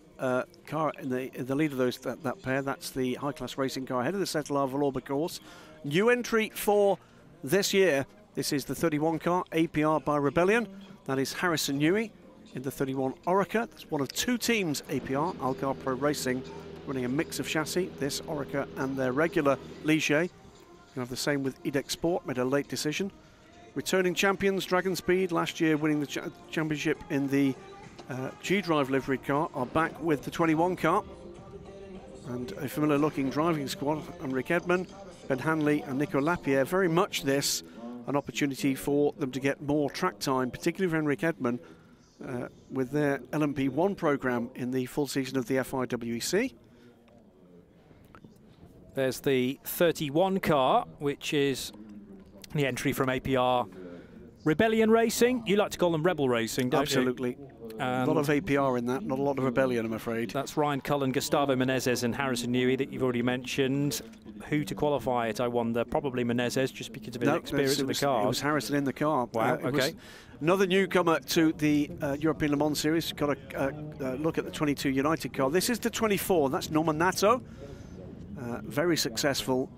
car in the lead of those that pair. That's the high-class racing car ahead of the Castellet Vallorba course. New entry for this year. This is the 31 car, APR by Rebellion. That is Harrison Newey in the 31 Orica. It's one of 2 teams, APR, Algar Pro Racing, running a mix of chassis, this Orica and their regular Ligier. You have the same with Edex Sport, made a late decision. Returning champions, Dragon Speed, last year winning the championship in the G-Drive livery car, are back with the 21 car. And a familiar looking driving squad, Henrik Edman, Ben Hanley and Nico Lapierre. Very much this an opportunity for them to get more track time, particularly for Henrik Edman, with their LMP1 programme in the full season of the FIWEC. There's the 31 car, which is the entry from APR Rebellion Racing. You like to call them Rebel Racing, don't Absolutely. you? A lot of APR in that, not a lot of Rebellion, I'm afraid. That's Ryan Cullen, Gustavo Menezes and Harrison Newey that you've already mentioned. Who to qualify it, I wonder? Probably Menezes, just because of his experience of the car. It was Harrison in the car. Wow, okay. Another newcomer to the European Le Mans Series. Got a look at the 22 United car. This is the 24. That's Norman Nato. Very successful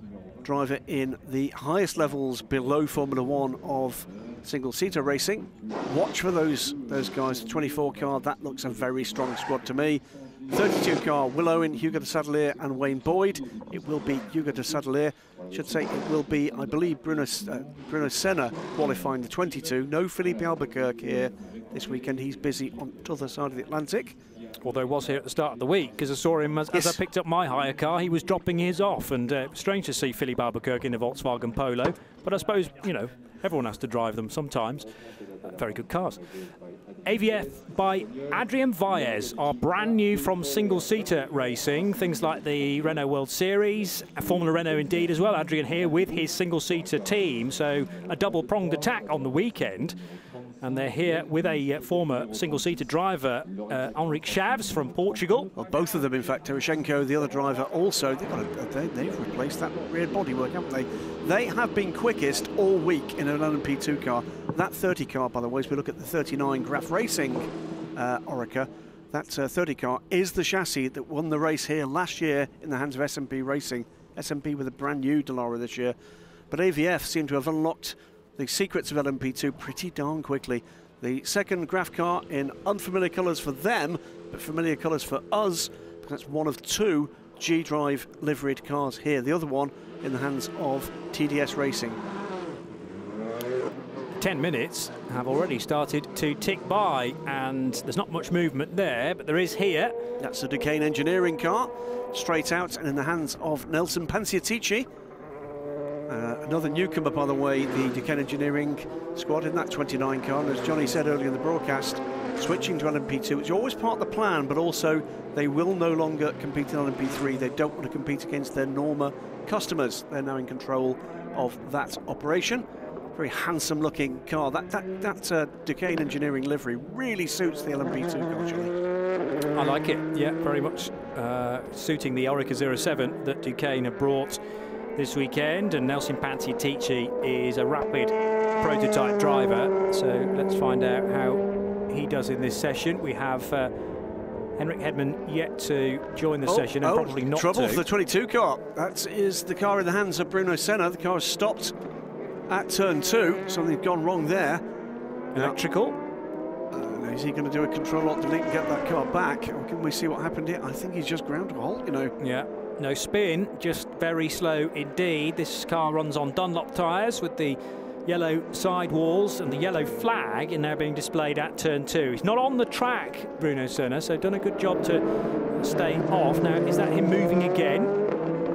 driver in the highest levels below Formula One of single-seater racing. Watch for those guys. The 24 car, that looks a very strong squad to me. 32 car, Will Owen, Hugo de Sadeleer and Wayne Boyd. It will be Hugo de Sadeleer. Should say it will be, I believe, Bruno Senna qualifying the 22. No Felipe Albuquerque here this weekend. He's busy on the other side of the Atlantic. Although was here at the start of the week, because I saw him as I picked up my hire car, he was dropping his off, and strange to see Philippe Albuquerque in the Volkswagen Polo, but I suppose, you know, everyone has to drive them sometimes. Very good cars. AVF by Adrian Valles are brand new from single-seater racing, things like the Renault World Series, Formula Renault indeed as well. Adrian here with his single-seater team, so a double-pronged attack on the weekend. And they're here with a former single-seater driver, Enrique Chaves from Portugal. Well, both of them, in fact, Tereshchenko, the other driver, also. They've replaced that rear bodywork, haven't they? They have been quickest all week in an LMP2 car. That 30 car, by the way, as we look at the 39 Graf Racing Orica, that 30 car is the chassis that won the race here last year in the hands of SMP Racing. SMP with a brand new Dallara this year. But AVF seem to have unlocked the secrets of LMP2 pretty darn quickly. The second Graf car in unfamiliar colours for them, but familiar colours for us. That's one of 2 G-Drive liveried cars here. The other one in the hands of TDS Racing. 10 minutes have already started to tick by, and there's not much movement there, but there is here. That's the Duquesne Engineering car, straight out and in the hands of Nelson Panciatici. Another newcomer, by the way, the Duquesne Engineering squad in that 29 car. And as Johnny said earlier in the broadcast, switching to LMP2, it's always part of the plan, but also they will no longer compete in LMP3. They don't want to compete against their Norma customers. They're now in control of that operation. Very handsome looking car. That Duquesne Engineering livery really suits the LMP2 car, Johnny. I like it, yeah, very much suiting the Orica 07 that Duquesne have brought this weekend. And Nelson Pantiatici is a rapid prototype driver, so let's find out how he does in this session. We have Henrik Hedman yet to join the session, and probably not trouble to. for the 22 car. That is the car in the hands of Bruno Senna. The car has stopped at turn 2. Something's gone wrong there. Electrical. Is he going to do a control lock delete and get that car back? Or can we see what happened here? I think he's just ground to a halt, you know. Yeah, no spin, just very slow indeed. This car runs on Dunlop tyres with the yellow sidewalls and the yellow flag, and now being displayed at turn 2. He's not on the track, Bruno Senna, so done a good job to stay off. Now, is that him moving again,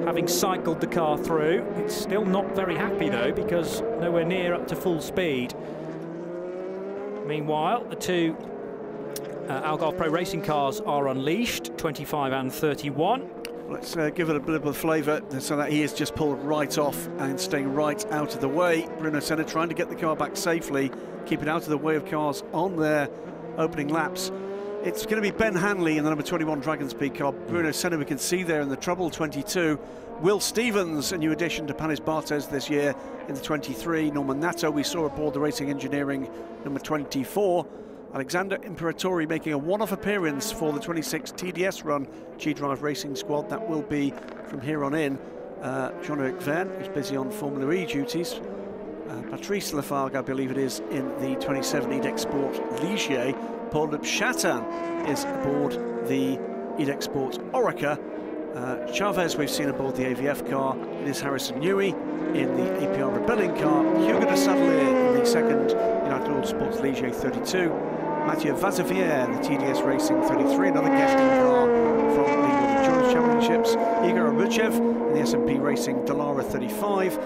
having cycled the car through? It's still not very happy though, because nowhere near up to full speed. Meanwhile, the two Algarve Pro Racing cars are unleashed, 25 and 31. Let's give it a bit of a flavour so that he is just pulled right off and staying right out of the way. Bruno Senna trying to get the car back safely, keep it out of the way of cars on their opening laps. It's going to be Ben Hanley in the number 21 Dragon Speed car. Bruno Senna we can see there in the Trouble 22. Will Stevens, a new addition to Panis Barthez this year in the 23. Norman Nato we saw aboard the Racing Engineering number 24. Alexander Imperatori making a one-off appearance for the 26 TDS run G-Drive Racing squad. That will be from here on in. Jean-Eric Verne, who's busy on Formula E duties. Patrice Lafargue, I believe it is, in the 27 Edex Sport Ligier. Paul Chatin is aboard the Edex Sport Orica. Chavez we've seen aboard the AVF car. It is Harrison Newey in the APR Rebellion car. Hugo de Sadelier in the second United Autosports Ligier 32. Mathieu Vazevier, the TDS Racing 33, another guesting car from the World Endurance Championships. Igor Aruchev in the SMP Racing Dallara 35.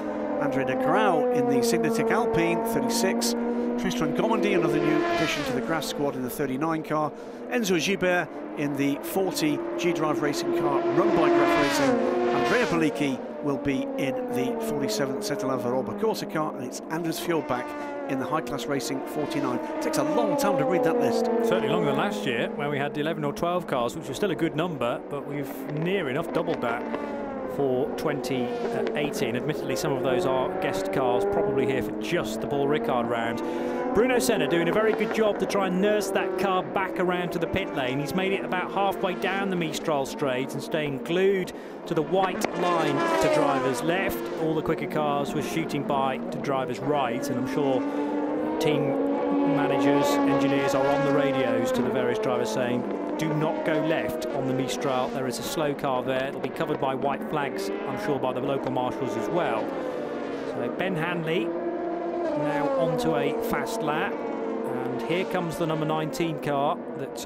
Andre de Grau in the Signatec Alpine 36. Tristan Gomondy, another new addition to the Grass squad in the 39 car. Enzo Gibert in the 40 G-Drive Racing car run by Graf Racing. Andrea Bellicchi will be in the 47 Cetelin Varoba Corsa car, and it's Anders Fjordbach in the High Class Racing 49. It takes a long time to read that list. Certainly longer than last year, where we had 11 or 12 cars, which was still a good number, but we've near enough doubled that for 2018. Admittedly, some of those are guest cars, probably here for just the Paul Ricard round. Bruno Senna doing a very good job to try and nurse that car back around to the pit lane. He's made it about halfway down the Mistral straight and staying glued to the white line to driver's left. All the quicker cars were shooting by to driver's right, and I'm sure team managers, engineers are on the radios to the various drivers saying, do not go left on the Mistral. There is a slow car there. It'll be covered by white flags, I'm sure, by the local marshals as well. So Ben Hanley now onto a fast lap, and here comes the number 19 car that,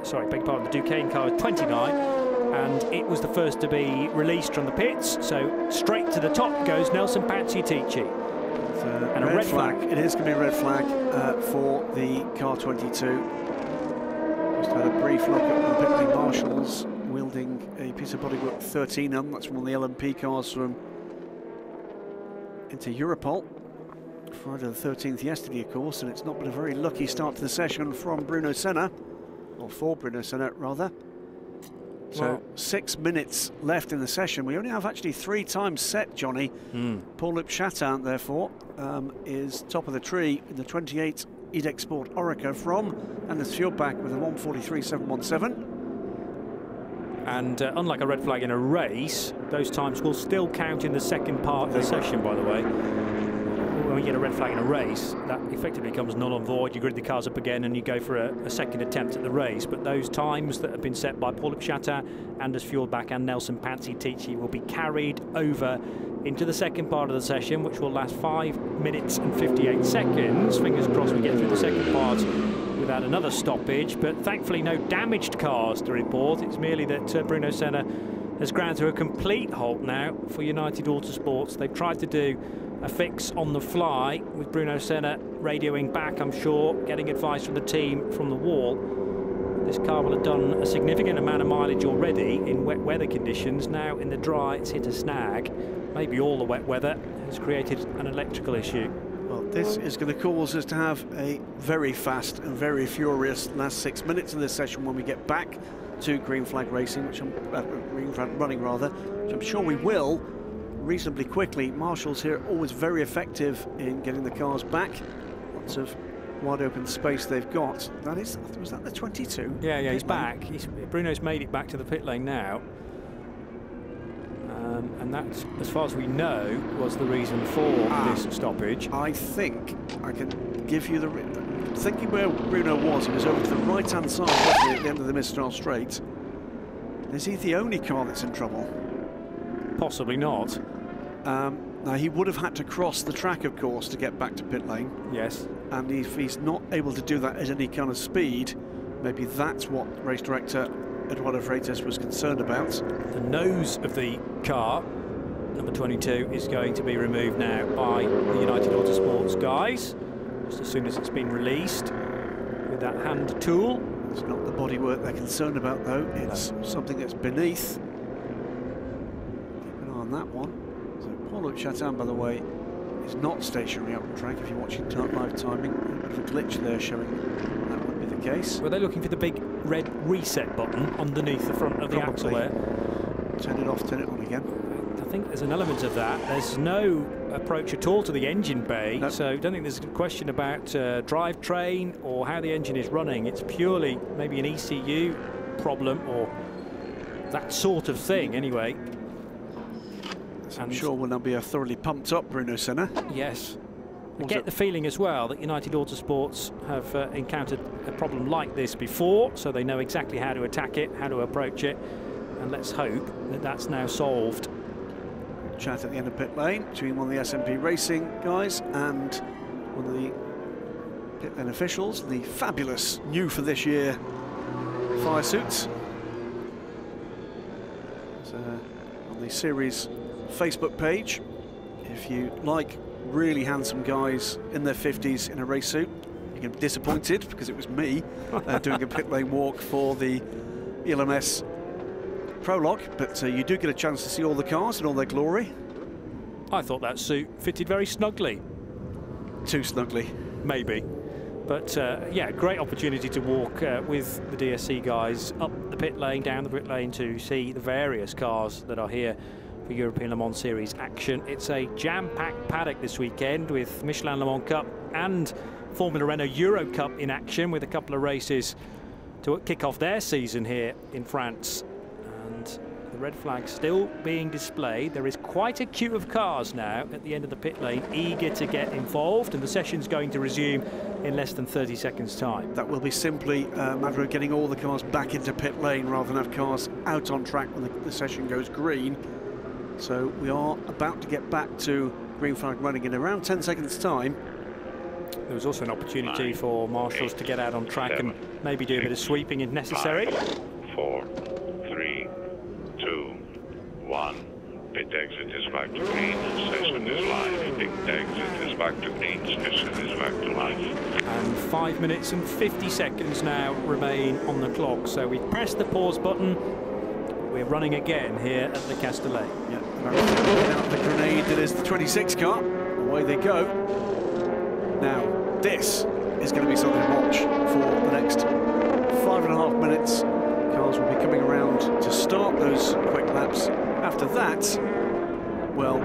sorry, beg your pardon, the Duquesne car is 29, and it was the first to be released from the pits, so straight to the top goes Nelson Pantiatici. And a red flag. It is going to be a red flag for the car 22. Just had a brief look at the pit lane marshals wielding a piece of bodywork 13M. That's one of the LMP cars from into Europol. Friday the 13th yesterday, of course, and it's not been a very lucky start to the session from Bruno Senna, or for Bruno Senna rather. So well, 6 minutes left in the session. We only have actually 3 times set, Johnny. Paul Chatin, therefore, is top of the tree in the 28 Edex Sport Orica from Anders Fjordbach with a 1:43.717. And unlike a red flag in a race, those times will still count in the second part of the session, by the way. When you get a red flag in a race, that effectively becomes null and void. You grid the cars up again and you go for a second attempt at the race. But those times that have been set by Paul Chatin, Anders Fjordbach and Nelson Pantiatici will be carried over into the second part of the session, which will last 5 minutes and 58 seconds. Fingers crossed we get through the second part without another stoppage, but thankfully no damaged cars to report. It's merely that Bruno Senna has ground to a complete halt now for United Autosports. They've tried to do a fix on the fly with Bruno Senna radioing back, I'm sure, getting advice from the team from the wall. This car will have done a significant amount of mileage already in wet weather conditions. Now in the dry it's hit a snag. Maybe all the wet weather has created an electrical issue. Well, this is going to cause us to have a very fast and very furious last 6 minutes of this session when we get back to green flag racing, which green flag running rather, which I'm sure we will reasonably quickly. Marshall's here always very effective in getting the cars back. Lots of wide open space they've got. That is, was that the 22? Yeah, he's back. Bruno's made it back to the pit lane now. And that, as far as we know, was the reason for this stoppage. I think I can give you the... Thinking where Bruno was, he was over to the right-hand side, wasn't he, at the end of the Mistral Straight. Is he the only car that's in trouble? Possibly not. Now, he would have had to cross the track, of course, to get back to pit lane. Yes. And if he's not able to do that at any kind of speed, maybe that's what race director Eduardo Freitas was concerned about. The nose of the car, number 22, is going to be removed now by the United Autosports guys, just as soon as it's been released with that hand tool. It's not the bodywork they're concerned about, though. It's something that's beneath. Keep an eye on that one. So Paul-Luc Chatin, by the way, is not stationary up the track. If you're watching live timing, a bit of a glitch there showing that would be the case. Were they looking for the big red reset button underneath the front of the axle there? Turn it off, turn it on again. I think there's an element of that. There's no approach at all to the engine bay, nope. So I don't think there's a question about drivetrain or how the engine is running. It's purely maybe an ECU problem or that sort of thing, anyway. So I'm sure will now be a thoroughly pumped up Bruno Senna. Yes. I get the feeling as well that United Autosports have encountered a problem like this before, so they know exactly how to attack it, how to approach it, and let's hope that that's now solved. Chat at the end of pit lane between one of the SMP Racing guys and one of the pit lane officials, the fabulous new for this year fire suits. So, on the series Facebook page, if you like really handsome guys in their 50s in a race suit, you're going to be disappointed because it was me doing a pit lane walk for the ELMS prologue, but you do get a chance to see all the cars in all their glory. I thought that suit fitted very snugly. Too snugly. Maybe. But yeah, great opportunity to walk with the DSC guys up the pit lane, down the pit lane to see the various cars that are here for European Le Mans Series action. It's a jam-packed paddock this weekend with Michelin Le Mans Cup and Formula Renault Euro Cup in action, with a couple of races to kick off their season here in France. And the red flag still being displayed. There is quite a queue of cars now at the end of the pit lane, eager to get involved, and the session's going to resume in less than 30 seconds time. That will be simply a matter of getting all the cars back into pit lane rather than have cars out on track when the session goes green. So we are about to get back to green flag running in around 10 seconds time. There was also an opportunity for marshals to get out on track and maybe do a bit of sweeping if necessary. 5, 4, 3, 2, 1. Pit exit is back to green. Session is live. Pit exit is back to green. Session is back to live. And 5 minutes and 50 seconds now remain on the clock. So we've pressed the pause button. We're running again here at the Castellet. Yeah, out the grenade that is the 26 car. Away they go. Now, this is going to be something to watch for the next 5.5 minutes. Cars will be coming around to start those quick laps. After that, well,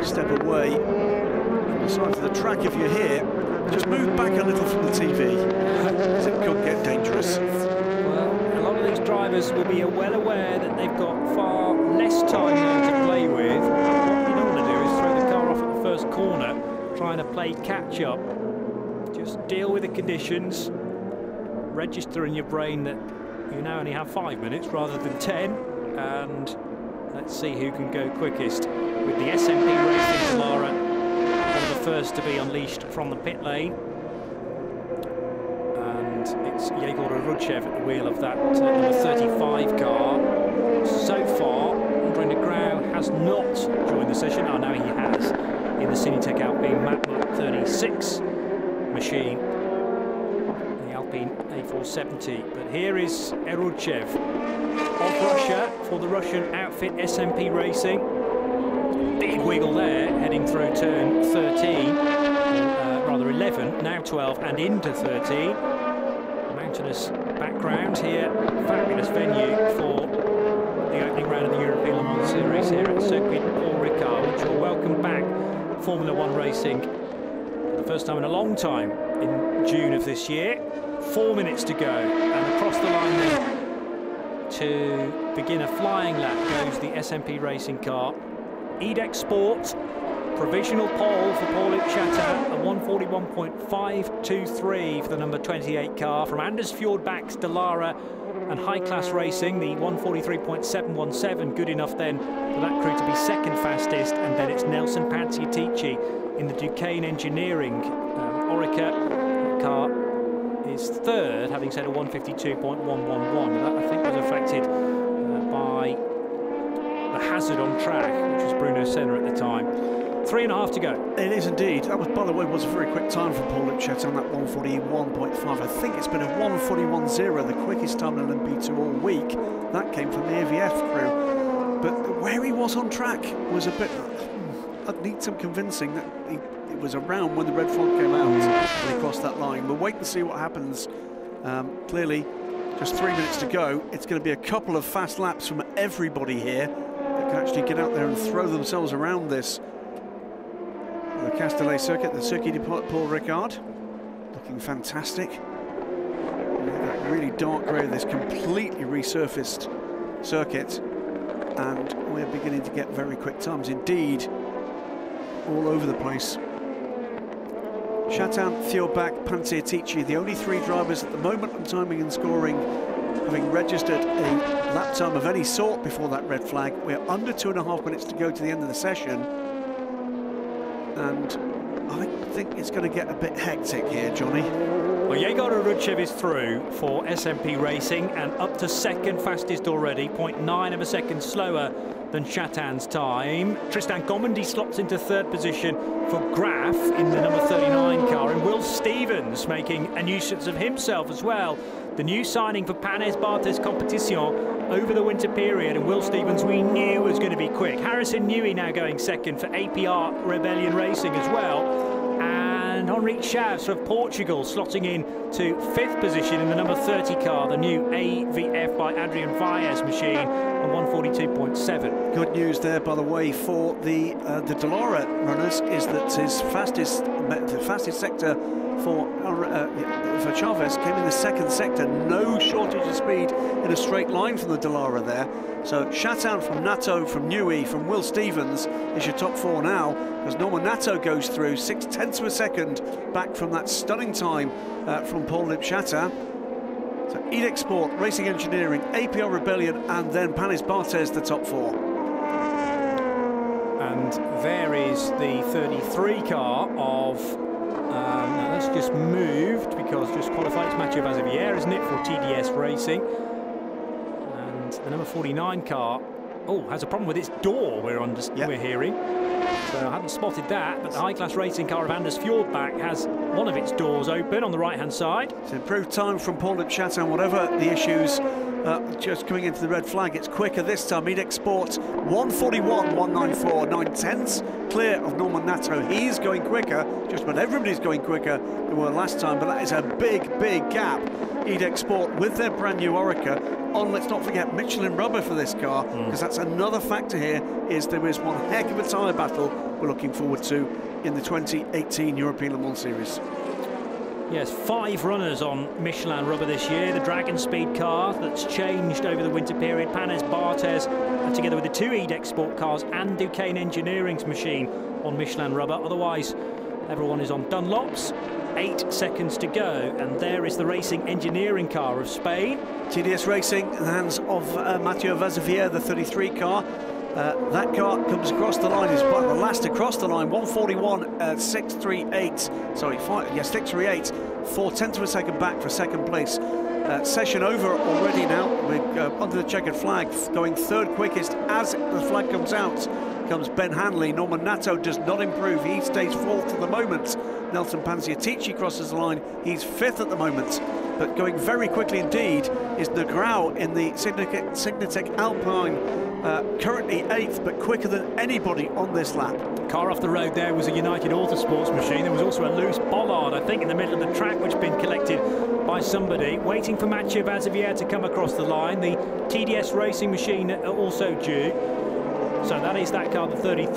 step away from the side of the track if you're here. Just move back a little from the TV, because it could get dangerous. Well, a lot of these drivers will be well aware that they've got far less time now to play with. What you don't want to do is throw the car off at the first corner, trying to play catch-up. Just deal with the conditions, register in your brain that you now only have 5 minutes rather than 10, and let's see who can go quickest. With the SMP Racing Lara, one of the first to be unleashed from the pit lane. And it's Yegor Rudchev at the wheel of that number 35 car. So far, Andre Negrão has not joined the session. Oh, no, he has, in the Cinetec Alpine Matlock 36 machine, the Alpine A470. But here is Erudchev of Russia for the Russian outfit SMP Racing. Big big wiggle there, heading through turn 13, rather 11, now 12 and into 13. Mountainous background here, fabulous venue for the opening round of the European Le Mans Series here at Circuit Paul Ricard, which will welcome back Formula One racing for the first time in a long time in June of this year. 4 minutes to go, and across the line then to begin a flying lap goes the SMP racing car. Edex Sport, provisional pole for Paul-Luc Chatin, a 141.523 for the number 28 car. From Anders Fjordbacks, Dallara and High Class Racing, the 143.717, good enough then for that crew to be second fastest. And then it's Nelson Panciatici in the Duquesne Engineering Orica car is third, having set a 152.111. That, I think, was affected by the hazard on track, which was Bruno Senna at the time. 3.5 to go. It is indeed. That was, by the way, was a very quick time for Paul-Luc Chatin, that 141.5. I think it's been a 141.0, the quickest time in LMP2 all week. That came from the AVF crew. But where he was on track was a bit... I'd need some convincing that it was around when the red flag came out and he crossed that line. We'll wait and see what happens. Clearly, just 3 minutes to go. It's going to be a couple of fast laps from everybody here that can actually get out there and throw themselves around this. The Castellet circuit, the Circuit de Paul Ricard, looking fantastic. That really dark grey of this completely resurfaced circuit, and we're beginning to get very quick times indeed, all over the place. Chatin, Fjordbach, Panciatici, the only three drivers at the moment on timing and scoring, having registered a lap time of any sort before that red flag. We're under 2.5 minutes to go to the end of the session, and I think it's going to get a bit hectic here, Johnny. Well, Yegor Arutchev is through for SMP Racing and up to second fastest already, 0.9 of a second slower than Chatin's time. Tristan Gomendy slots into third position for Graf in the number 39 car, and Will Stevens making a nuisance of himself as well. The new signing for Panes Barthez Competition over the winter period, and Will Stevens we knew was going to be quick. Harrison Newey now going second for APR Rebellion Racing as well. And Henrique Chaves of Portugal slotting in to fifth position in the number 30 car, the new AVF by Adrian Valles machine on 142.7. Good news there, by the way, for the Dallara runners is that his fastest sector for Chavez came in the second sector. No shortage of speed in a straight line from the Dallara there. So Chatin from Nato, from Newey, from Will Stevens is your top four now, because Norman Nato goes through 0.6 of a second back from that stunning time from Paul-Luc Chatin. So Edex Sport, Racing Engineering, APR Rebellion, and then Panis Barthez, the top four. And there is the 33 car of... now that's just moved because just qualified. It's Mathieu Vazevière, isn't it, for TDS Racing? And the number 49 car, has a problem with its door, we're hearing. So I hadn't spotted that, but the high-class racing car of Anders Fjordbach has one of its doors open on the right-hand side. It's improved time from Paul-Luc Chatin, whatever the issues. Just coming into the red flag, it's quicker this time. Edex Sport 141.194, 9/10 clear of Norman Nato. He's going quicker, just about everybody's going quicker than were last time, but that is a big gap. Edex Sport with their brand new Orica on, let's not forget, Michelin rubber for this car, because that's another factor here, is there is one heck of a tyre battle we're looking forward to in the 2018 European Le Mans Series. Yes, 5 runners on Michelin rubber this year. The Dragon Speed car that's changed over the winter period. Panes Barthez, together with the 2 Edex Sport cars and Duquesne Engineering's machine on Michelin rubber. Otherwise, everyone is on Dunlops. 8 seconds to go, and there is the Racing Engineering car of Spain. TDS Racing in the hands of Mathieu Vazevière, the 33 car. That car comes across the line, is the last across the line, 141.638. Sorry, 638, 4/10 of a second back for second place. Session over already now. We're under the checkered flag, going third quickest as the flag comes out. Comes Ben Hanley. Norman Nato does not improve. He stays fourth at the moment. Nelson Panciatici crosses the line. He's fifth at the moment. but going very quickly indeed is De Grauw in the Signatec Alpine, currently 8th, but quicker than anybody on this lap. Car off the road there was a United Autosports machine. There was also a loose bollard, I think, in the middle of the track, which had been collected by somebody. Waiting for Mathieu Vazevière to come across the line. The TDS Racing machine also due. So that is that car, the 33.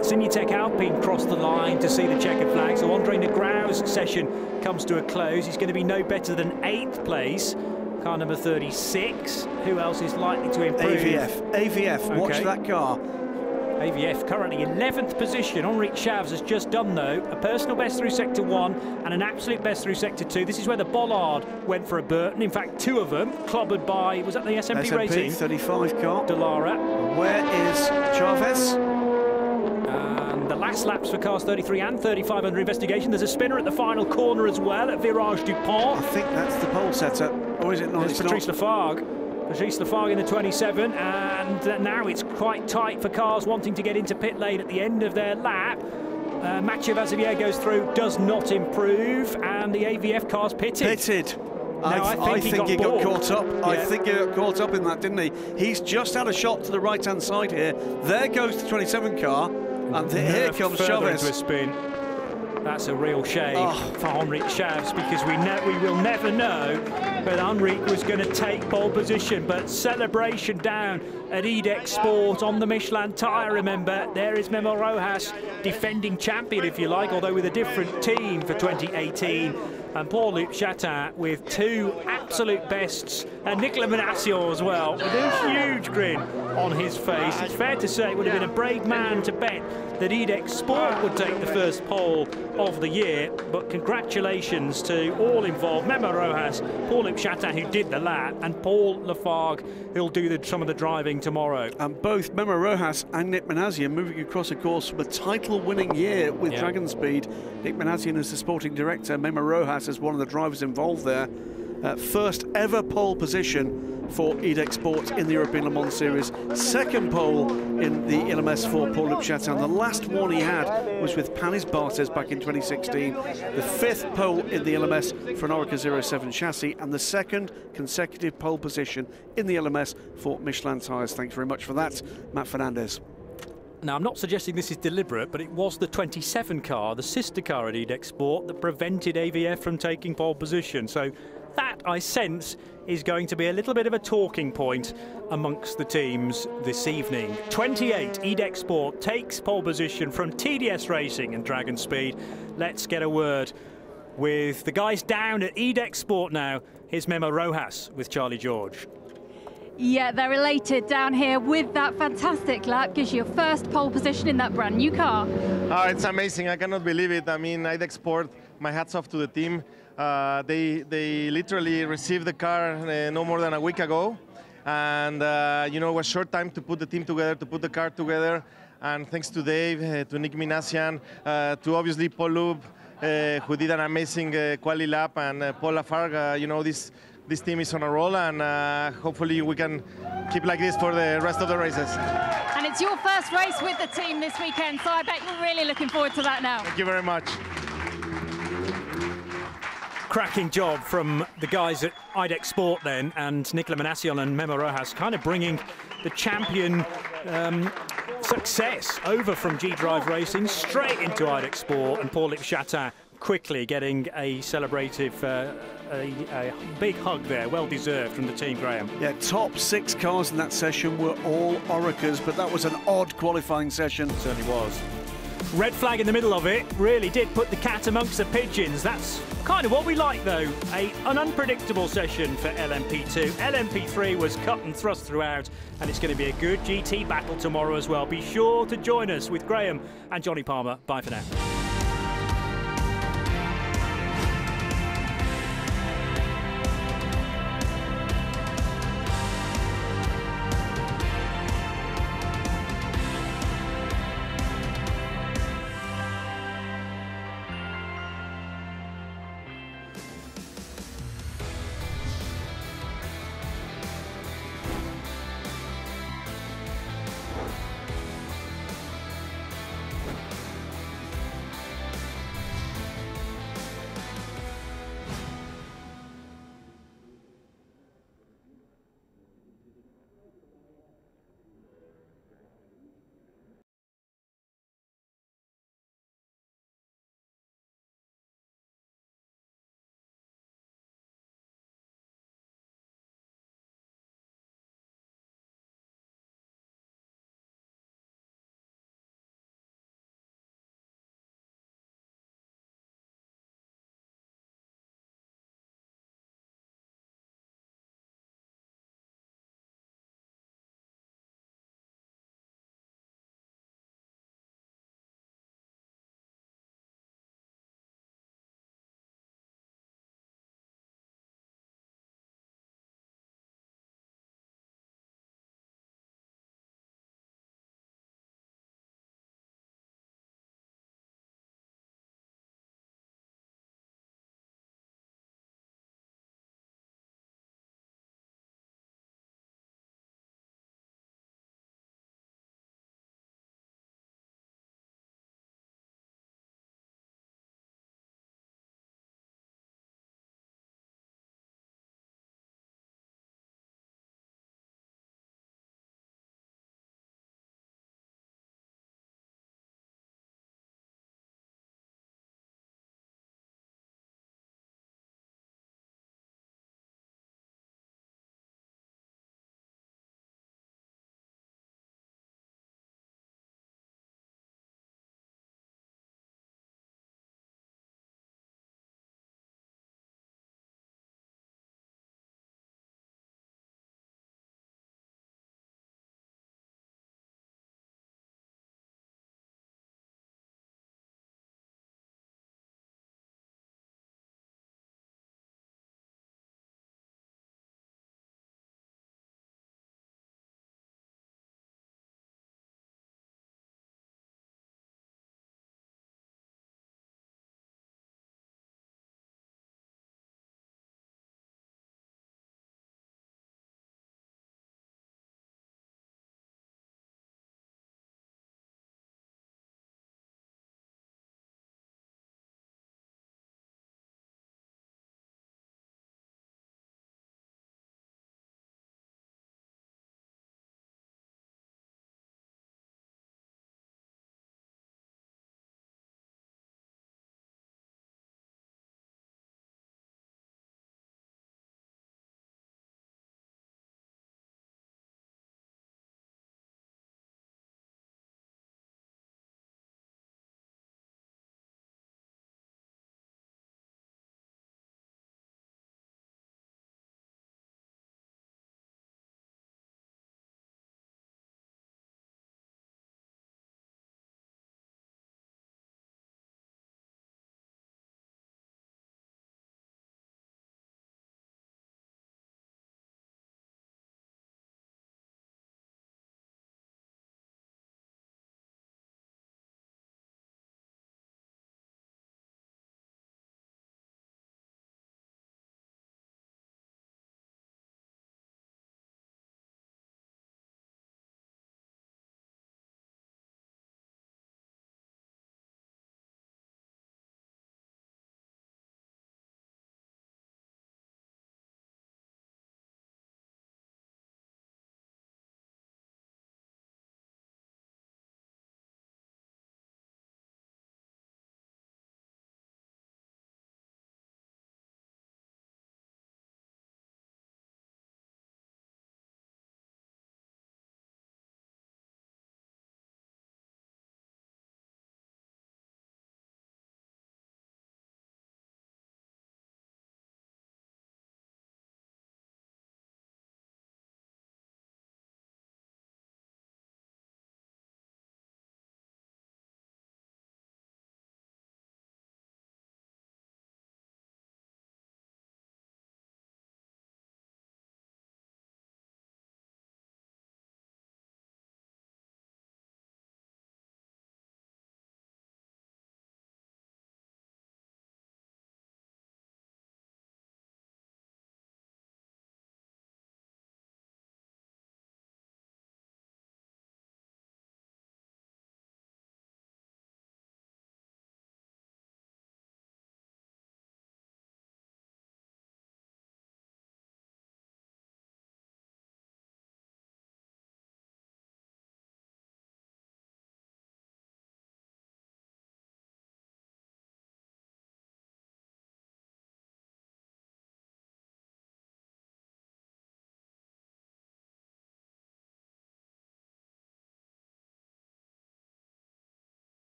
Signatec Alpine crossed the line to see the checkered flag. So Andre De Grauw's session comes to a close. He's going to be no better than 8th place. Car number 36. Who else is likely to improve? AVF, okay. Watch that car. AVF currently 11th position. Henrik Chavs has just done, though, a personal best through Sector 1 and an absolute best through Sector 2. This is where the bollard went for a Burton. In fact, 2 of them clobbered by, was that the SMP Racing? 35 car. Delara. Where is Chavez? And the last laps for cars 33 and 35 under investigation. There's a spinner at the final corner as well at Virage Dupont. I think that's the pole setter, or is it not? It's Patrice Lafargue. Patrice Lafargue in the 27, and now it's quite tight for cars wanting to get into pit lane at the end of their lap. Mathieu Vazevière goes through, does not improve, and the AVF car's pitted. Now, I think he got caught up. Yeah. I think he got caught up in that, didn't he? He's just had a shot to the right-hand side here. There goes the 27 car, and here comes Chavez. Into a spin. That's a real shame for Henrik Chavs, because we will never know whether Henrik was going to take pole position. But celebration down at EDEC Sport on the Michelin tyre, remember. There is Memo Rojas, defending champion, if you like, although with a different team for 2018. And Paul-Luc Chatin with 2 absolute bests, and Nicolas Menassier as well, with a huge grin on his face. It's fair to say it would have been a brave man to bet that EDEC Sport would take the first pole of the year, but congratulations to all involved. Memo Rojas, Paul-Luc Chatin, who did the lap, and Paul Lafargue, who'll do some of the driving tomorrow. And both Memo Rojas and Nick Menassier moving across a course from a title-winning year with Dragon Speed. Nick Menassier as the sporting director, Memo Rojas as one of the drivers involved there. First ever pole position for EDEC Sport in the European Le Mans Series. Second pole in the LMS for Paul-Luc Chatin. The last one he had was with Panis Barthez back in 2016. The 5th pole in the LMS for an Oreca 07 chassis, and the 2nd consecutive pole position in the LMS for Michelin tyres. Thanks very much for that, Matt Fernandez. Now, I'm not suggesting this is deliberate, but it was the 27 car, the sister car at EDEC Sport, that prevented AVF from taking pole position. So that, I sense, is going to be a little bit of a talking point amongst the teams this evening. 28, EDEC Sport takes pole position from TDS Racing and Dragon Speed. Let's get a word with the guys down at EDEC Sport now. Here's Memo Rojas with Charlie George. Yeah, they're elated down here with that fantastic lap. Gives you your first pole position in that brand new car. Oh, it's amazing. I cannot believe it. I mean, EDEC Sport, my hats off to the team. They literally received the car no more than a week ago. And, you know, it was short time to put the team together, to put the car together. And thanks to Dave, to Nick Minassian, to obviously Paul-Luc, who did an amazing quali lap, and Paul Lafargue, you know, this team is on a roll, and hopefully we can keep like this for the rest of the races. And it's your first race with the team this weekend, so I bet you're really looking forward to that now. Thank you very much. Cracking job from the guys at EDEC Sport then, and Nicolas Menassier and Memo Rojas kind of bringing the champion success over from G-Drive Racing straight into EDEC Sport, and Paul-Luc Chatin quickly getting a celebrative, a big hug there, well deserved from the team, Graham. Yeah, top 6 cars in that session were all Orecas, but that was an odd qualifying session. It certainly was. Red flag in the middle of it really did put the cat amongst the pigeons. That's kind of what we like, though. An unpredictable session for LMP2. LMP3 was cut and thrust throughout, and it's going to be a good GT battle tomorrow as well. Be sure to join us with Graham and Johnny Palmer. Bye for now.